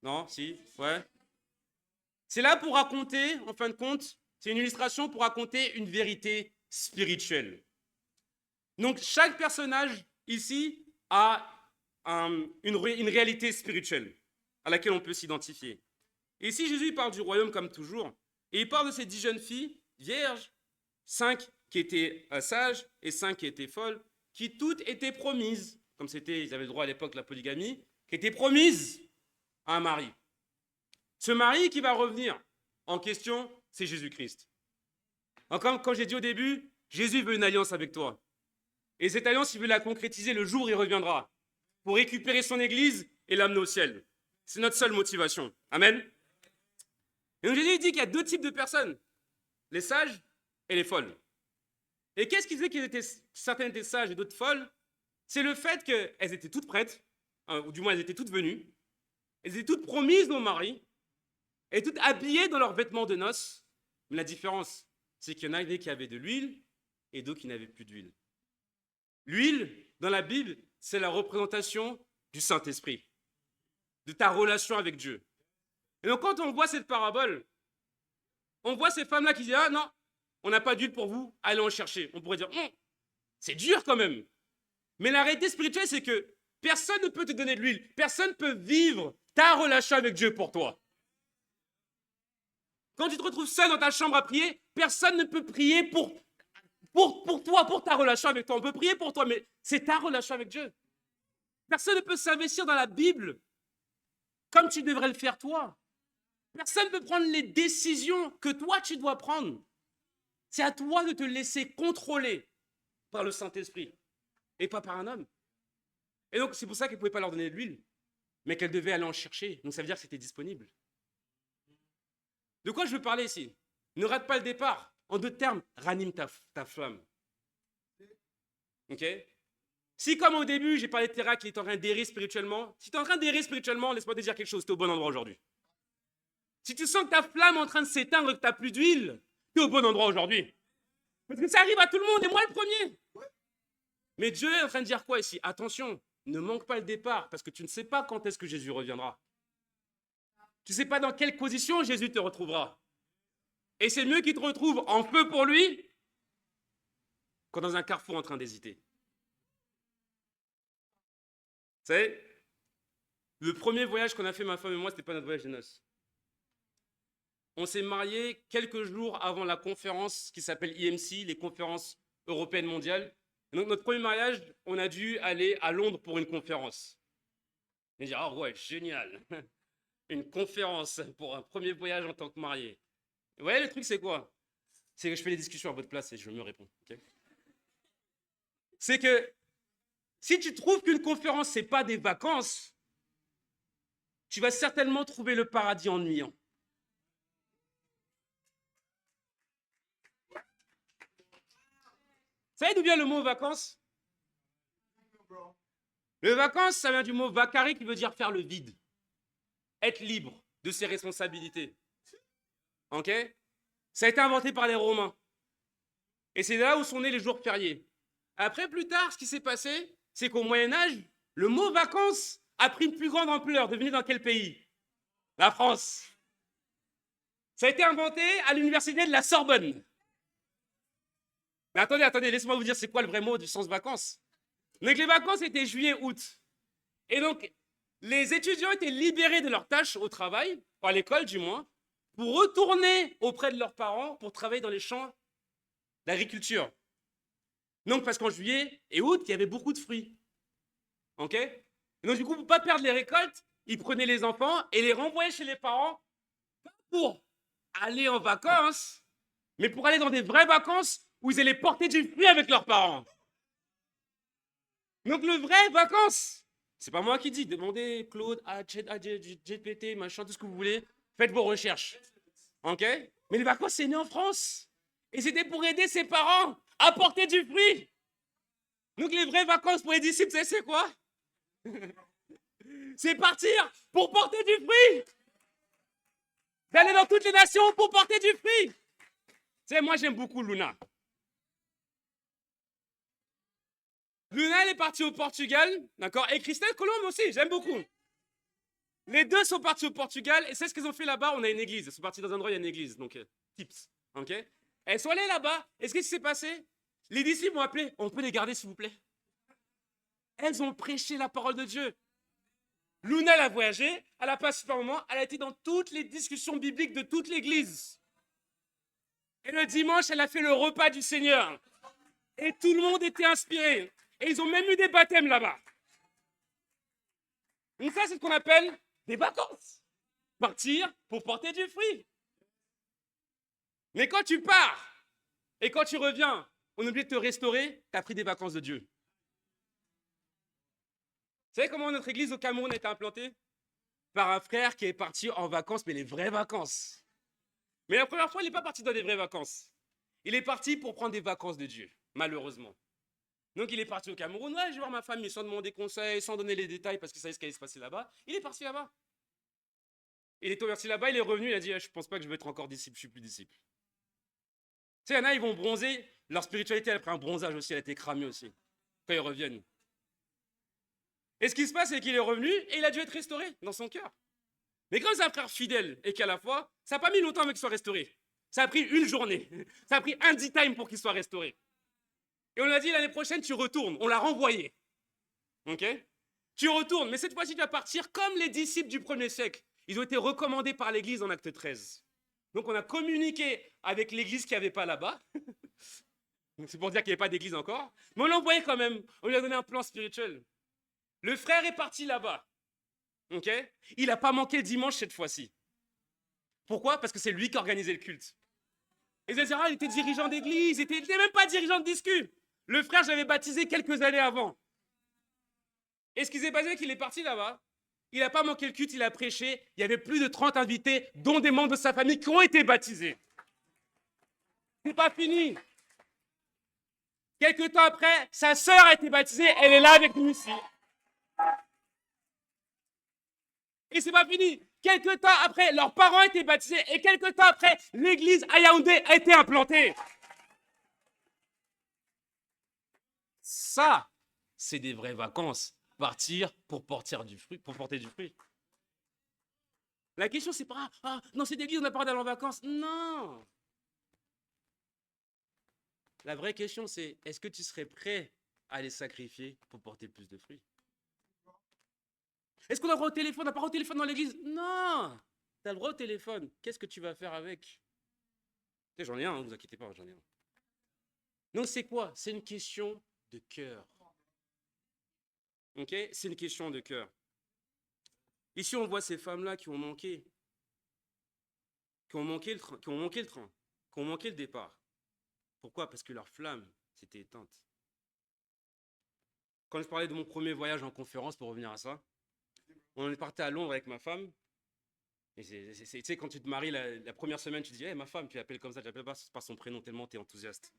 A: Non? Si? Ouais. C'est là pour raconter, en fin de compte, c'est une illustration pour raconter une vérité spirituelle. Donc chaque personnage ici a une réalité spirituelle à laquelle on peut s'identifier. Et ici, Jésus parle du royaume comme toujours. Et il parle de ces 10 jeunes filles vierges, 5 qui étaient sages et 5 qui étaient folles, qui toutes étaient promises, comme ils avaient le droit à l'époque de la polygamie, qui étaient promises à un mari. Ce mari qui va revenir en question, c'est Jésus-Christ. Comme quand j'ai dit au début, Jésus veut une alliance avec toi. Et cette alliance, il veut la concrétiser le jour où il reviendra, pour récupérer son église et l'amener au ciel. C'est notre seule motivation. Amen. Et donc Jésus dit qu'il y a 2 types de personnes, les sages et les folles. Et qu'est-ce qui faisait que certaines étaient sages et d'autres folles? C'est le fait qu'elles étaient toutes prêtes, ou du moins elles étaient toutes venues, elles étaient toutes promises au mari, et toutes habillées dans leurs vêtements de noces. Mais la différence, c'est qu'il y en a qui avaient de l'huile et d'autres qui n'avaient plus d'huile. L'huile, dans la Bible, c'est la représentation du Saint-Esprit, de ta relation avec Dieu. Et donc quand on voit cette parabole, on voit ces femmes-là qui disent « Ah non, on n'a pas d'huile pour vous, allez en chercher. » On pourrait dire « C'est dur quand même. » Mais la réalité spirituelle, c'est que personne ne peut te donner de l'huile. Personne ne peut vivre ta relation avec Dieu pour toi. Quand tu te retrouves seul dans ta chambre à prier, personne ne peut prier pour toi, pour ta relation avec toi. On peut prier pour toi, mais c'est ta relation avec Dieu. Personne ne peut s'investir dans la Bible comme tu devrais le faire toi. Personne ne peut prendre les décisions que toi, tu dois prendre. C'est à toi de te laisser contrôler par le Saint-Esprit et pas par un homme. Et donc, c'est pour ça qu'elle ne pouvait pas leur donner de l'huile, mais qu'elle devait aller en chercher. Donc, ça veut dire que c'était disponible. De quoi je veux parler ici? Ne rate pas le départ. En 2 termes, ranime ta flamme. Ok? Si, comme au début, j'ai parlé de Terra qui est en train d'errer spirituellement, si tu es en train d'errer spirituellement, laisse-moi te dire quelque chose, tu es au bon endroit aujourd'hui. Si tu sens que ta flamme est en train de s'éteindre et que tu n'as plus d'huile, tu es au bon endroit aujourd'hui. Parce que ça arrive à tout le monde, et moi le premier. Mais Dieu est en train de dire quoi ici? Attention, ne manque pas le départ, parce que tu ne sais pas quand est-ce que Jésus reviendra. Tu ne sais pas dans quelle position Jésus te retrouvera. Et c'est mieux qu'il te retrouve en feu pour lui qu'en dans un carrefour en train d'hésiter. Vous savez, le premier voyage qu'on a fait, ma femme et moi, c'était pas notre voyage de noces. On s'est mariés quelques jours avant la conférence qui s'appelle IMC, les conférences européennes mondiales. Et donc, notre premier mariage, on a dû aller à Londres pour une conférence. Et dire, oh ouais, génial, une conférence pour un premier voyage en tant que marié. Vous voyez, le truc, c'est quoi? C'est que je fais des discussions à votre place et je me réponds. Okay, c'est que si tu trouves qu'une conférence, c'est pas des vacances, tu vas certainement trouver le paradis ennuyant. Vous savez d'où vient le mot vacances? Le vacances, ça vient du mot vakari qui veut dire faire le vide. Être libre de ses responsabilités. Ok? Ça a été inventé par les Romains. Et c'est là où sont nés les jours fériés. Après, plus tard, ce qui s'est passé, c'est qu'au Moyen-Âge, le mot vacances a pris une plus grande ampleur. Devenez dans quel pays? La France. Ça a été inventé à l'université de la Sorbonne. Mais attendez, laissez-moi vous dire c'est quoi le vrai mot du sens vacances. Donc les vacances étaient juillet-août. Et donc, les étudiants étaient libérés de leurs tâches au travail, à l'école du moins, pour retourner auprès de leurs parents pour travailler dans les champs d'agriculture. Donc, parce qu'en juillet et août, il y avait beaucoup de fruits. Ok? Et donc, du coup, pour ne pas perdre les récoltes, ils prenaient les enfants et les renvoyaient chez les parents, pas pour aller en vacances, mais pour aller dans des vraies vacances où ils allaient porter du fruit avec leurs parents. Donc, le vrai vacances, c'est pas moi qui dis, demandez Claude, GPT, machin, tout ce que vous voulez, faites vos recherches. Ok? Mais les vacances, c'est né en France. Et c'était pour aider ses parents à porter du fruit. Donc, les vraies vacances pour les disciples, c'est quoi? C'est partir pour porter du fruit. D'aller dans toutes les nations pour porter du fruit. Tu sais, moi, j'aime beaucoup Luna. Luna, elle est partie au Portugal, d'accord? Et Christelle Colombe aussi, j'aime beaucoup. Les deux sont partis au Portugal, et c'est ce qu'ils ont fait là-bas. On a une église. Ils sont partis dans un endroit, il y a une église. Donc, tips. Ok? Elles sont allées là-bas. Et ce qui s'est passé? Les disciples m'ont appelé. On peut les garder, s'il vous plaît? Elles ont prêché la parole de Dieu. Luna, elle a voyagé. Elle a passé un moment. Elle a été dans toutes les discussions bibliques de toute l'église. Et le dimanche, elle a fait le repas du Seigneur. Et tout le monde était inspiré. Et ils ont même eu des baptêmes là-bas. Donc ça, c'est ce qu'on appelle des vacances. Partir pour porter du fruit. Mais quand tu pars et quand tu reviens, on oublie de te restaurer, tu as pris des vacances de Dieu. Vous savez comment notre église au Cameroun a été implantée? Par un frère qui est parti en vacances, mais les vraies vacances. Mais la première fois, il n'est pas parti dans des vraies vacances. Il est parti pour prendre des vacances de Dieu, malheureusement. Donc il est parti au Cameroun, ouais, je vais voir ma famille sans demander conseil, sans donner les détails parce qu'il savait ce qui allait se passer là-bas. Il est parti là-bas. Il est parti là-bas, il est revenu, il a dit, je pense pas que je vais être encore disciple, je suis plus disciple. Tu sais, il y en a, ils vont bronzer, leur spiritualité, elle a pris un bronzage aussi, elle a été cramée aussi, quand ils reviennent. Et ce qui se passe, c'est qu'il est revenu et il a dû être restauré dans son cœur. Mais quand c'est un frère fidèle et qu'à la fois, ça n'a pas mis longtemps avant qu'il soit restauré. Ça a pris une journée, ça a pris un D-time pour qu'il soit restauré. Et on lui a dit, l'année prochaine, tu retournes. On l'a renvoyé. Ok? Tu retournes, mais cette fois-ci, tu vas partir comme les disciples du 1er siècle. Ils ont été recommandés par l'Église en acte 13. Donc, on a communiqué avec l'Église qu'il n'y avait pas là-bas. C'est pour dire qu'il n'y avait pas d'Église encore. Mais on l'a envoyé quand même. On lui a donné un plan spirituel. Le frère est parti là-bas. Ok? Il n'a pas manqué le dimanche cette fois-ci. Pourquoi? Parce que c'est lui qui organisait le culte. Et Zézara, il était dirigeant d'église, il n'était même pas dirigeant de discu. Le frère, je l'avais baptisé quelques années avant. Et ce qui s'est passé, c'est qu'il est parti là-bas. Il n'a pas manqué le culte, il a prêché. Il y avait plus de 30 invités, dont des membres de sa famille qui ont été baptisés. C'est pas fini. Quelques temps après, sa sœur a été baptisée, elle est là avec nous ici. Et c'est pas fini. Quelques temps après, leurs parents ont été baptisés. Et quelques temps après, l'église à Yaoundé a été implantée. Ça, c'est des vraies vacances. Partir pour porter du fruit. La question, c'est pas, dans cette église, on n'a pas d'aller en vacances. Non. La vraie question, c'est est-ce que tu serais prêt à les sacrifier pour porter plus de fruits? Est-ce qu'on a le droit au téléphone? On n'a pas le droit au téléphone dans l'église? Non! Tu as le droit au téléphone. Qu'est-ce que tu vas faire avec? J'en ai un, ne vous inquiétez pas, j'en ai un. Donc c'est quoi? C'est une question de cœur. Ok? C'est une question de cœur. Ici, on voit ces femmes-là qui ont manqué. Qui ont manqué le train, qui ont manqué le départ. Pourquoi? Parce que leur flamme s'était éteinte. Quand je parlais de mon premier voyage en conférence, pour revenir à ça, on est parti à Londres avec ma femme. Et tu sais, quand tu te maries la première semaine, tu dis hey, ma femme, tu l'appelles comme ça, tu l'appelles pas par son prénom tellement tu es enthousiaste.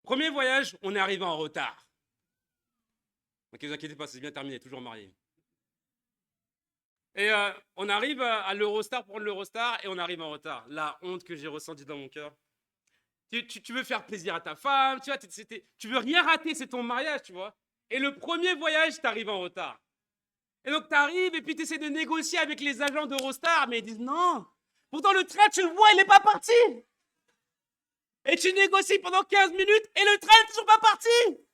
A: Premier voyage, on est arrivé en retard. Donc ne vous inquiétez pas, c'est bien terminé, toujours marié. Et on arrive à l'Eurostar, pour prendre l'Eurostar, et on arrive en retard. La honte que j'ai ressentie dans mon cœur. Tu veux faire plaisir à ta femme, tu vois, tu veux rien rater, c'est ton mariage, tu vois. Et le premier voyage, tu arrives en retard. Et donc tu arrives et puis tu essaies de négocier avec les agents d'Eurostar, mais ils disent non. Pourtant le train, tu le vois, il n'est pas parti. Et tu négocies pendant 15 minutes et le train n'est toujours pas parti.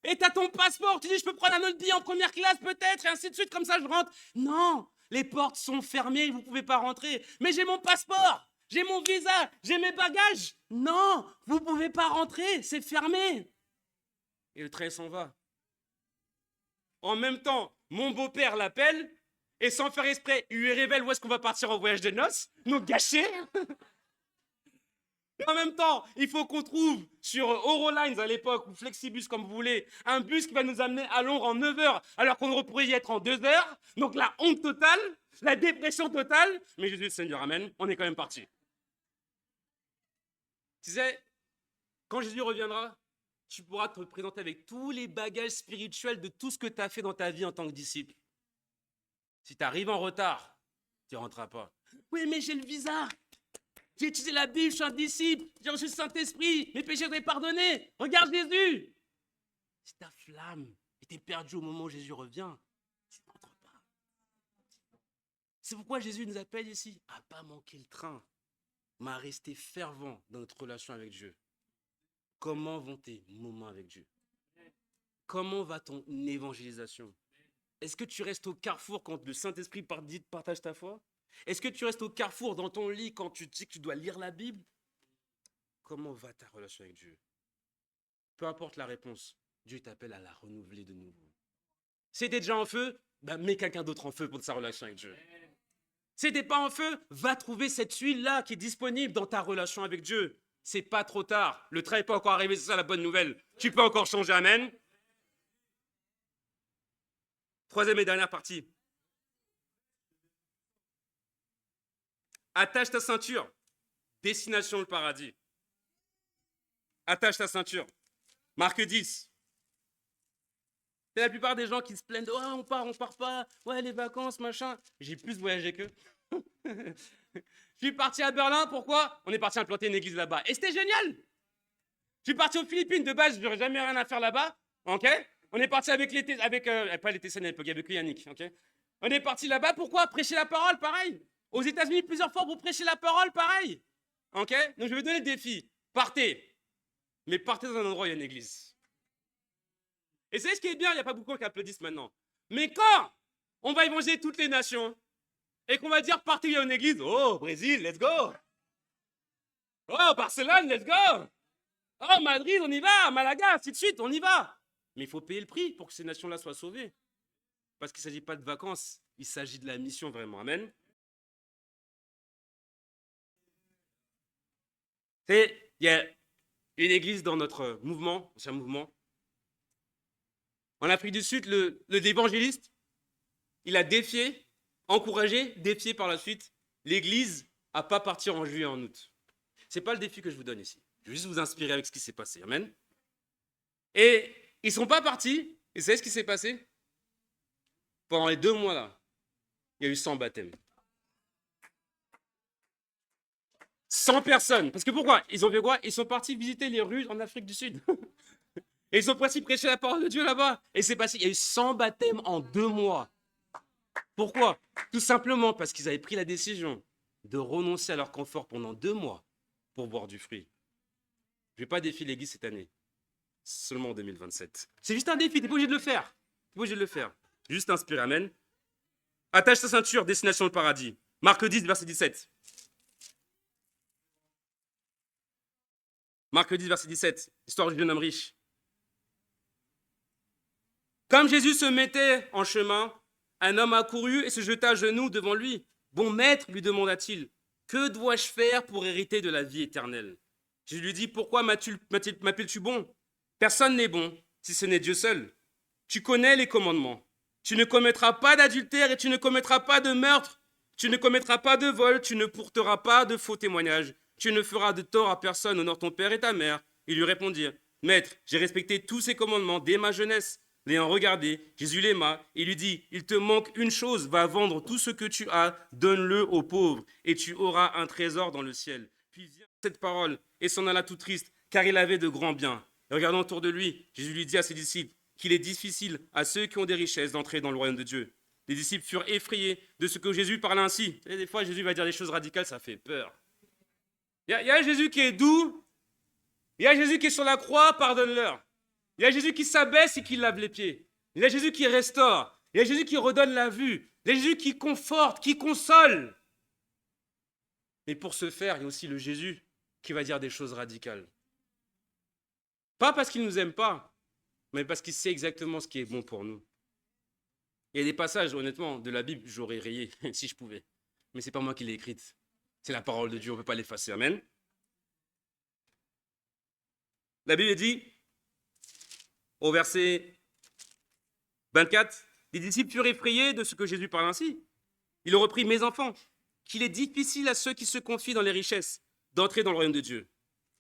A: Et tu as ton passeport, tu dis je peux prendre un autre billet en première classe peut-être, et ainsi de suite, comme ça je rentre. Non, les portes sont fermées, vous ne pouvez pas rentrer. Mais j'ai mon passeport, j'ai mon visa, j'ai mes bagages. Non, vous ne pouvez pas rentrer, c'est fermé. Et le train s'en va. En même temps, mon beau-père l'appelle, et sans faire exprès, il lui révèle où est-ce qu'on va partir en voyage de noces, nous gâcher. En même temps, il faut qu'on trouve sur Eurolines à l'époque, ou Flexibus comme vous voulez, un bus qui va nous amener à Londres en 9 heures, alors qu'on pourrait y être en 2 heures. Donc la honte totale, la dépression totale. Mais Jésus le Seigneur, amen, on est quand même parti. Tu sais, quand Jésus reviendra, tu pourras te présenter avec tous les bagages spirituels de tout ce que tu as fait dans ta vie en tant que disciple. Si tu arrives en retard, tu ne rentreras pas. Oui, mais j'ai le visa. J'ai étudié la Bible, je suis un disciple, j'ai reçu le Saint-Esprit, mes péchés sont pardonnés. Regarde Jésus. Si ta flamme était perdue au moment où Jésus revient, tu ne rentres pas. C'est pourquoi Jésus nous appelle ici à ne pas manquer le train, mais à rester fervent dans notre relation avec Dieu. Comment vont tes moments avec Dieu? Comment va ton évangélisation? Est-ce que tu restes au carrefour quand le Saint-Esprit partage ta foi? Est-ce que tu restes au carrefour dans ton lit quand tu dis que tu dois lire la Bible? Comment va ta relation avec Dieu? Peu importe la réponse, Dieu t'appelle à la renouveler de nouveau. Si tu es déjà en feu, mets quelqu'un d'autre en feu pour sa relation avec Dieu. Si tu n'es pas en feu, va trouver cette huile-là qui est disponible dans ta relation avec Dieu. C'est pas trop tard. Le train n'est pas encore arrivé, c'est ça la bonne nouvelle. Tu peux encore changer, amen. Troisième et dernière partie. Attache ta ceinture. Destination le paradis. Attache ta ceinture. Marc 10. C'est la plupart des gens qui se plaignent de on part pas, ouais, les vacances, machin. J'ai plus voyagé qu'eux. Je suis parti à Berlin, pourquoi? On est parti implanter une église là-bas. Et c'était génial. Je suis parti aux Philippines, de base, je n'aurais jamais rien à faire là-bas. Ok? On est parti avec pas les Tessènes à l'époque, avec Yannick. Ok? On est parti là-bas, pourquoi? Prêcher la parole, pareil. Aux États-Unis, plusieurs fois pour prêcher la parole, pareil. Ok? Donc je vais vous donner le défi. Partez. Mais partez dans un endroit où il y a une église. Et c'est ce qui est bien, il n'y a pas beaucoup qui applaudissent maintenant. Mais quand on va évangéliser toutes les nations et qu'on va dire partez, il y a une église, oh, Brésil, let's go. Oh, Barcelone, let's go. Oh, Madrid, on y va. Malaga, ainsi de suite, on y va. Mais il faut payer le prix pour que ces nations-là soient sauvées. Parce qu'il ne s'agit pas de vacances, il s'agit de la mission vraiment. Amen. Il y a une église dans notre mouvement, ancien mouvement. En Afrique du Sud, l'évangéliste, il a défié, encouragé, défié par la suite l'église à ne pas partir en juillet, en août. Ce n'est pas le défi que je vous donne ici. Je vais juste vous inspirer avec ce qui s'est passé. Amen. Et ils ne sont pas partis. Et vous savez ce qui s'est passé? Pendant les 2 mois là, il y a eu 100 baptêmes. 100 personnes. Parce que pourquoi? Ils ont fait quoi? Ils sont partis visiter les rues en Afrique du Sud. Et ils sont partis prêcher la parole de Dieu là-bas. Et c'est passé. Il y a eu 100 baptêmes en 2 mois. Pourquoi? Tout simplement parce qu'ils avaient pris la décision de renoncer à leur confort pendant 2 mois pour boire du fruit. Je ne vais pas défier l'église cette année. Seulement en 2027. C'est juste un défi, tu n'es pas obligé de le faire. Tu n'es pas obligé de le faire. Juste inspire, amen. Attache ta ceinture, destination le paradis. Marc 10, verset 17. Marc 10, verset 17. Histoire du jeune homme riche. Comme Jésus se mettait en chemin, un homme accourut et se jeta à genoux devant lui. Bon maître, lui demanda-t-il, que dois-je faire pour hériter de la vie éternelle? Jésus lui dit, pourquoi m'appelles-tu bon? Personne n'est bon, si ce n'est Dieu seul. Tu connais les commandements. Tu ne commettras pas d'adultère et tu ne commettras pas de meurtre. Tu ne commettras pas de vol, tu ne porteras pas de faux témoignages. Tu ne feras de tort à personne, honore ton père et ta mère. Ils lui répondirent, Maître, j'ai respecté tous ces commandements dès ma jeunesse. L'ayant regardé, Jésus l'aima et lui dit, il te manque une chose, va vendre tout ce que tu as, donne-le aux pauvres et tu auras un trésor dans le ciel. Puis vient cette parole et s'en alla tout triste, car il avait de grands biens. Et regardant autour de lui, Jésus lui dit à ses disciples qu'il est difficile à ceux qui ont des richesses d'entrer dans le royaume de Dieu. Les disciples furent effrayés de ce que Jésus parlait ainsi. Et des fois, Jésus va dire des choses radicales, ça fait peur. Il y a Jésus qui est doux, il y a Jésus qui est sur la croix, pardonne-leur. Il y a Jésus qui s'abaisse et qui lave les pieds. Il y a Jésus qui restaure. Il y a Jésus qui redonne la vue. Il y a Jésus qui conforte, qui console. Mais pour ce faire, il y a aussi le Jésus qui va dire des choses radicales. Pas parce qu'il ne nous aime pas, mais parce qu'il sait exactement ce qui est bon pour nous. Il y a des passages, honnêtement, de la Bible, j'aurais rayé si je pouvais. Mais ce n'est pas moi qui l'ai écrite. C'est la parole de Dieu, on ne peut pas l'effacer. Amen. La Bible dit, au verset 24, les disciples furent effrayés de ce que Jésus parle ainsi. Il a repris, mes enfants, qu'il est difficile à ceux qui se confient dans les richesses d'entrer dans le royaume de Dieu.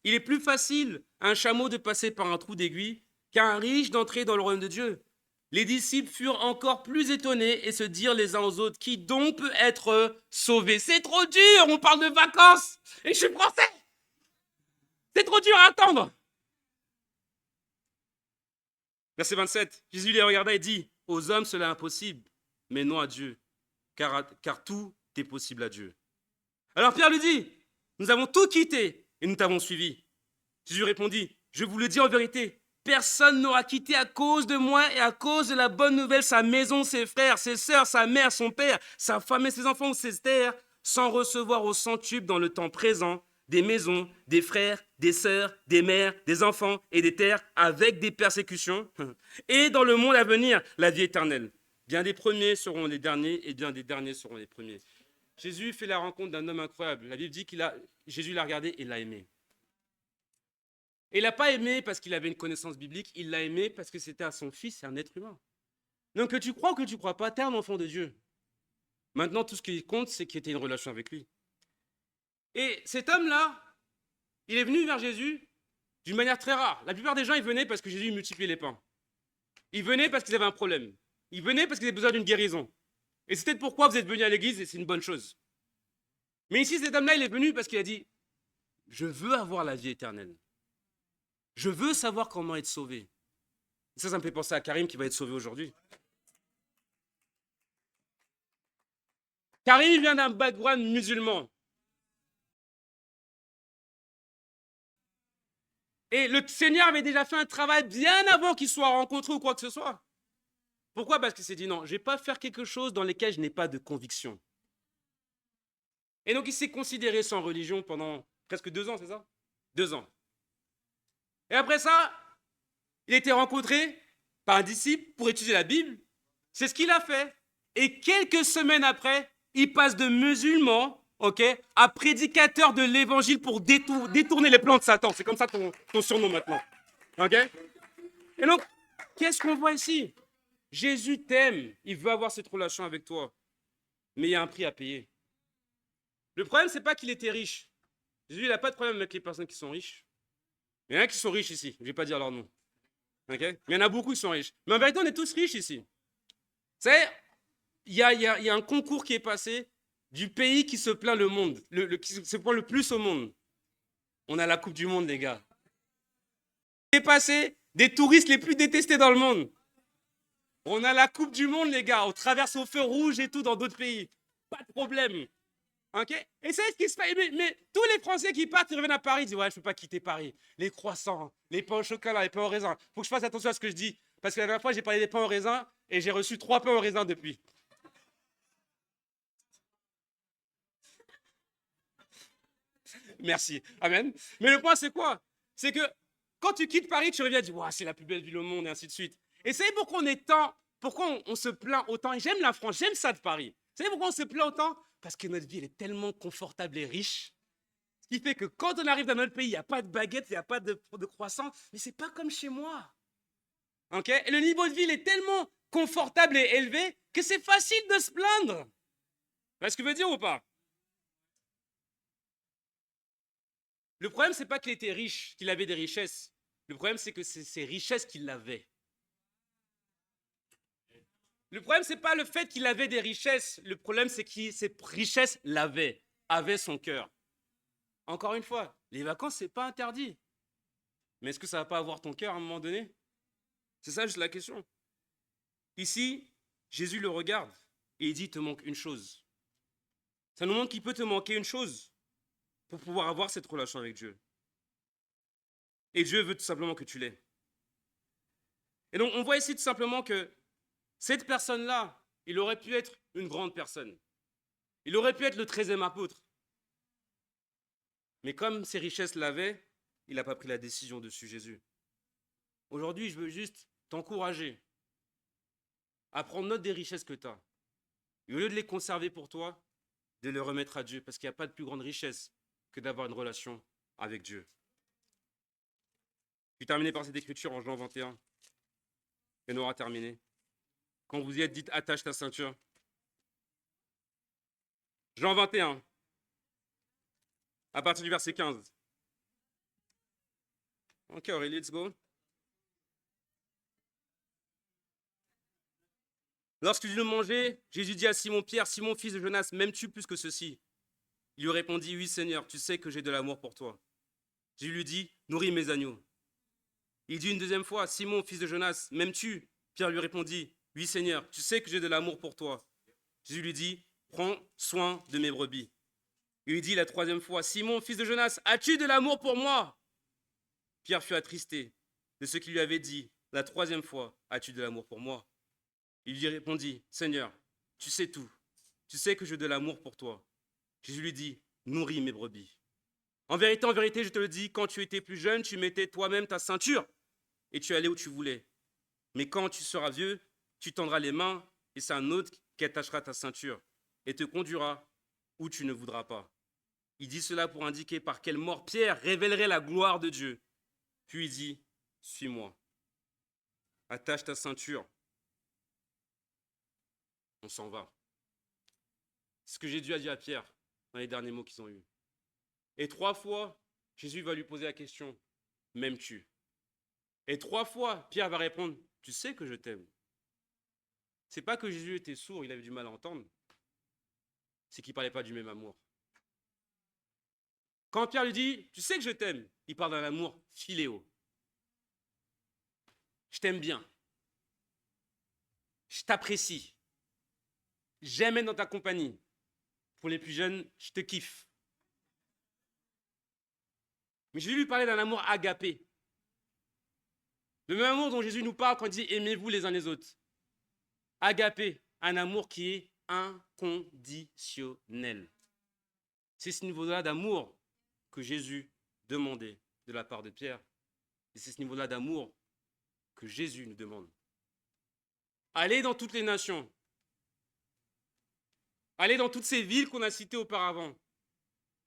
A: Il est plus facile à un chameau de passer par un trou d'aiguille qu'à un riche d'entrer dans le royaume de Dieu. Les disciples furent encore plus étonnés et se dirent les uns aux autres, qui donc peut être sauvé? C'est trop dur, on parle de vacances et je suis français. C'est trop dur à attendre. Verset 27, Jésus les regarda et dit, aux hommes cela est impossible, mais non à Dieu, car tout est possible à Dieu. Alors Pierre lui dit, nous avons tout quitté et nous t'avons suivi. Jésus répondit, je vous le dis en vérité, personne n'aura quitté à cause de moi et à cause de la bonne nouvelle sa maison, ses frères, ses sœurs, sa mère, son père, sa femme et ses enfants ou ses terres, sans recevoir au centuple dans le temps présent des maisons, des frères, des sœurs, des mères, des enfants et des terres avec des persécutions, et dans le monde à venir, la vie éternelle. Bien des premiers seront les derniers et bien des derniers seront les premiers. Jésus fait la rencontre d'un homme incroyable. La Bible dit Jésus l'a regardé et l'a aimé. Et il l'a pas aimé parce qu'il avait une connaissance biblique, il l'a aimé parce que c'était à son fils, c'est un être humain. Donc que tu crois ou que tu ne crois pas, tu es un enfant de Dieu. Maintenant, tout ce qui compte, c'est qu'il y ait une relation avec lui. Et cet homme-là, il est venu vers Jésus d'une manière très rare. La plupart des gens, ils venaient parce que Jésus multipliait les pains. Ils venaient parce qu'ils avaient un problème. Ils venaient parce qu'ils avaient besoin d'une guérison. Et c'est peut-être pourquoi vous êtes venus à l'église et c'est une bonne chose. Mais ici, cet homme-là, il est venu parce qu'il a dit, je veux avoir la vie éternelle. Je veux savoir comment être sauvé. Et ça me fait penser à Karim qui va être sauvé aujourd'hui. Karim vient d'un background musulman. Et le Seigneur avait déjà fait un travail bien avant qu'il soit rencontré ou quoi que ce soit. Pourquoi? Parce qu'il s'est dit non, je ne vais pas faire quelque chose dans lequel je n'ai pas de conviction. Et donc il s'est considéré sans religion pendant presque 2 ans, c'est ça? 2 ans. Et après ça, il a été rencontré par un disciple pour étudier la Bible. C'est ce qu'il a fait. Et quelques semaines après, il passe de musulman, à prédicateur de l'évangile pour détourner les plans de Satan. C'est comme ça ton surnom maintenant. Et donc, qu'est-ce qu'on voit ici? Jésus t'aime, il veut avoir cette relation avec toi. Mais il y a un prix à payer. Le problème, ce n'est pas qu'il était riche. Jésus, il n'a pas de problème avec les personnes qui sont riches. Il y en a qui sont riches ici, je ne vais pas dire leur nom. Mais il y en a beaucoup qui sont riches. Mais en vérité, on est tous riches ici. Vous savez, il y a un concours qui est passé du pays qui se plaint le monde, qui se plaint le plus au monde. On a la Coupe du Monde, les gars. Il est passé des touristes les plus détestés dans le monde. On a la Coupe du Monde, les gars. On traverse au feu rouge et tout dans d'autres pays. Pas de problème. OK? Et c'est ce qui se passe. Mais tous les Français qui partent, ils reviennent à Paris, ils disent ouais, je ne peux pas quitter Paris. Les croissants, les pains au chocolat, les pains au raisin. Il faut que je fasse attention à ce que je dis. Parce que la dernière fois, j'ai parlé des pains au raisin et j'ai reçu 3 pains au raisin depuis. Merci. Amen. Mais le point, c'est quoi? C'est que quand tu quittes Paris, tu reviens, tu dis ouais, c'est la plus belle ville au monde, et ainsi de suite. Et c'est pourquoi on est tant. Pourquoi on se plaint autant? Et j'aime la France, j'aime ça de Paris. Vous savez pourquoi on se plaint autant? Parce que notre vie, elle est tellement confortable et riche. Ce qui fait que quand on arrive dans notre pays, il n'y a pas de baguette, il n'y a pas de croissant, mais c'est pas comme chez moi. OK? Et le niveau de vie il est tellement confortable et élevé que c'est facile de se plaindre. Vous voyez ce que je veux dire ou pas? Le problème, c'est pas qu'il était riche, qu'il avait des richesses. Le problème, c'est que c'est ses richesses qu'il avait. Le problème, c'est pas le fait qu'il avait des richesses. Le problème, c'est que ses richesses avaient son cœur. Encore une fois, les vacances, c'est pas interdit. Mais est-ce que ça va pas avoir ton cœur à un moment donné? C'est ça juste la question. Ici, Jésus le regarde et il dit, il te manque une chose. Ça nous montre qu'il peut te manquer une chose pour pouvoir avoir cette relation avec Dieu. Et Dieu veut tout simplement que tu l'aies. Et donc, on voit ici tout simplement que cette personne-là, il aurait pu être une grande personne. Il aurait pu être le 13e apôtre. Mais comme ses richesses l'avaient, il n'a pas pris la décision dessus, Jésus. Aujourd'hui, je veux juste t'encourager à prendre note des richesses que tu as. Et au lieu de les conserver pour toi, de les remettre à Dieu. Parce qu'il n'y a pas de plus grande richesse que d'avoir une relation avec Dieu. Je vais terminer par cette écriture en Jean 21. Et on aura terminé. Quand vous y êtes, dites attache ta ceinture. Jean 21, à partir du verset 15. Ok, Aurélie, let's go. Lorsqu'ils eurent mangé, Jésus dit à Simon-Pierre, Simon, fils de Jonas, m'aimes-tu plus que ceci? Il lui répondit, oui Seigneur, tu sais que j'ai de l'amour pour toi. Jésus lui dit, nourris mes agneaux. Il dit une deuxième fois, Simon, fils de Jonas, m'aimes-tu? Pierre lui répondit, oui Seigneur, tu sais que j'ai de l'amour pour toi. Jésus lui dit, prends soin de mes brebis. Il lui dit la troisième fois, Simon, fils de Jonas, as-tu de l'amour pour moi? Pierre fut attristé de ce qu'il lui avait dit la troisième fois, as-tu de l'amour pour moi? Il lui répondit, Seigneur, tu sais tout, tu sais que j'ai de l'amour pour toi. Jésus lui dit, nourris mes brebis. En vérité, je te le dis, quand tu étais plus jeune, tu mettais toi-même ta ceinture et tu allais où tu voulais. Mais quand tu seras vieux, tu tendras les mains et c'est un autre qui attachera ta ceinture et te conduira où tu ne voudras pas. Il dit cela pour indiquer par quelle mort Pierre révélerait la gloire de Dieu. Puis il dit, suis-moi. Attache ta ceinture. On s'en va. C'est ce que Jésus a dit à Pierre dans les derniers mots qu'ils ont eus. Et 3 fois, Jésus va lui poser la question, m'aimes-tu? Et 3 fois, Pierre va répondre, tu sais que je t'aime. C'est pas que Jésus était sourd, il avait du mal à entendre. C'est qu'il ne parlait pas du même amour. Quand Pierre lui dit, tu sais que je t'aime, il parle d'un amour philéo. Je t'aime bien. Je t'apprécie. J'aime être dans ta compagnie. Pour les plus jeunes, je te kiffe. Mais Jésus lui parlait d'un amour agapé. Le même amour dont Jésus nous parle quand il dit aimez-vous les uns les autres. Agapé, un amour qui est inconditionnel. C'est ce niveau-là d'amour que Jésus demandait de la part de Pierre. Et c'est ce niveau-là d'amour que Jésus nous demande. Allez dans toutes les nations. Allez dans toutes ces villes qu'on a citées auparavant.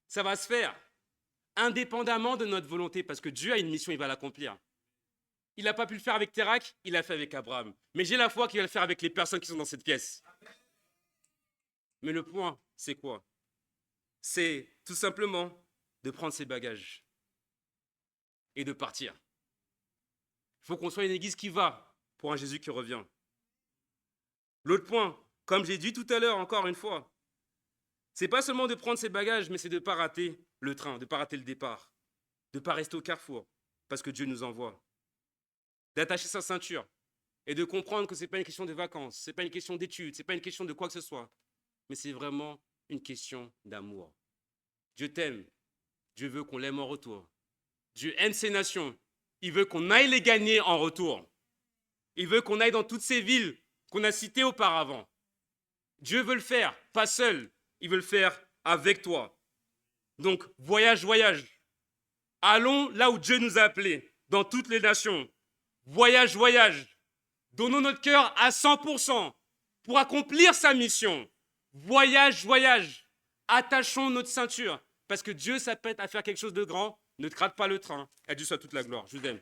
A: Ça va se faire indépendamment de notre volonté parce que Dieu a une mission, il va l'accomplir. Il n'a pas pu le faire avec Térac, il l'a fait avec Abraham. Mais j'ai la foi qu'il va le faire avec les personnes qui sont dans cette pièce. Mais le point, c'est quoi? C'est tout simplement de prendre ses bagages et de partir. Il faut qu'on soit une église qui va pour un Jésus qui revient. L'autre point, comme j'ai dit tout à l'heure encore une fois, c'est pas seulement de prendre ses bagages, mais c'est de ne pas rater le train, de ne pas rater le départ, de ne pas rester au carrefour, parce que Dieu nous envoie. D'attacher sa ceinture et de comprendre que ce n'est pas une question de vacances, ce n'est pas une question d'études, ce n'est pas une question de quoi que ce soit, mais c'est vraiment une question d'amour. Dieu t'aime. Dieu veut qu'on l'aime en retour. Dieu aime ses nations. Il veut qu'on aille les gagner en retour. Il veut qu'on aille dans toutes ces villes qu'on a citées auparavant. Dieu veut le faire, pas seul. Il veut le faire avec toi. Donc, voyage, voyage. Allons là où Dieu nous a appelés, dans toutes les nations. Voyage, voyage. Donnons notre cœur à 100% pour accomplir sa mission. Voyage, voyage. Attachons notre ceinture parce que Dieu s'apprête à faire quelque chose de grand. Ne te rate pas le train. À Dieu soit toute la gloire. Je vous aime.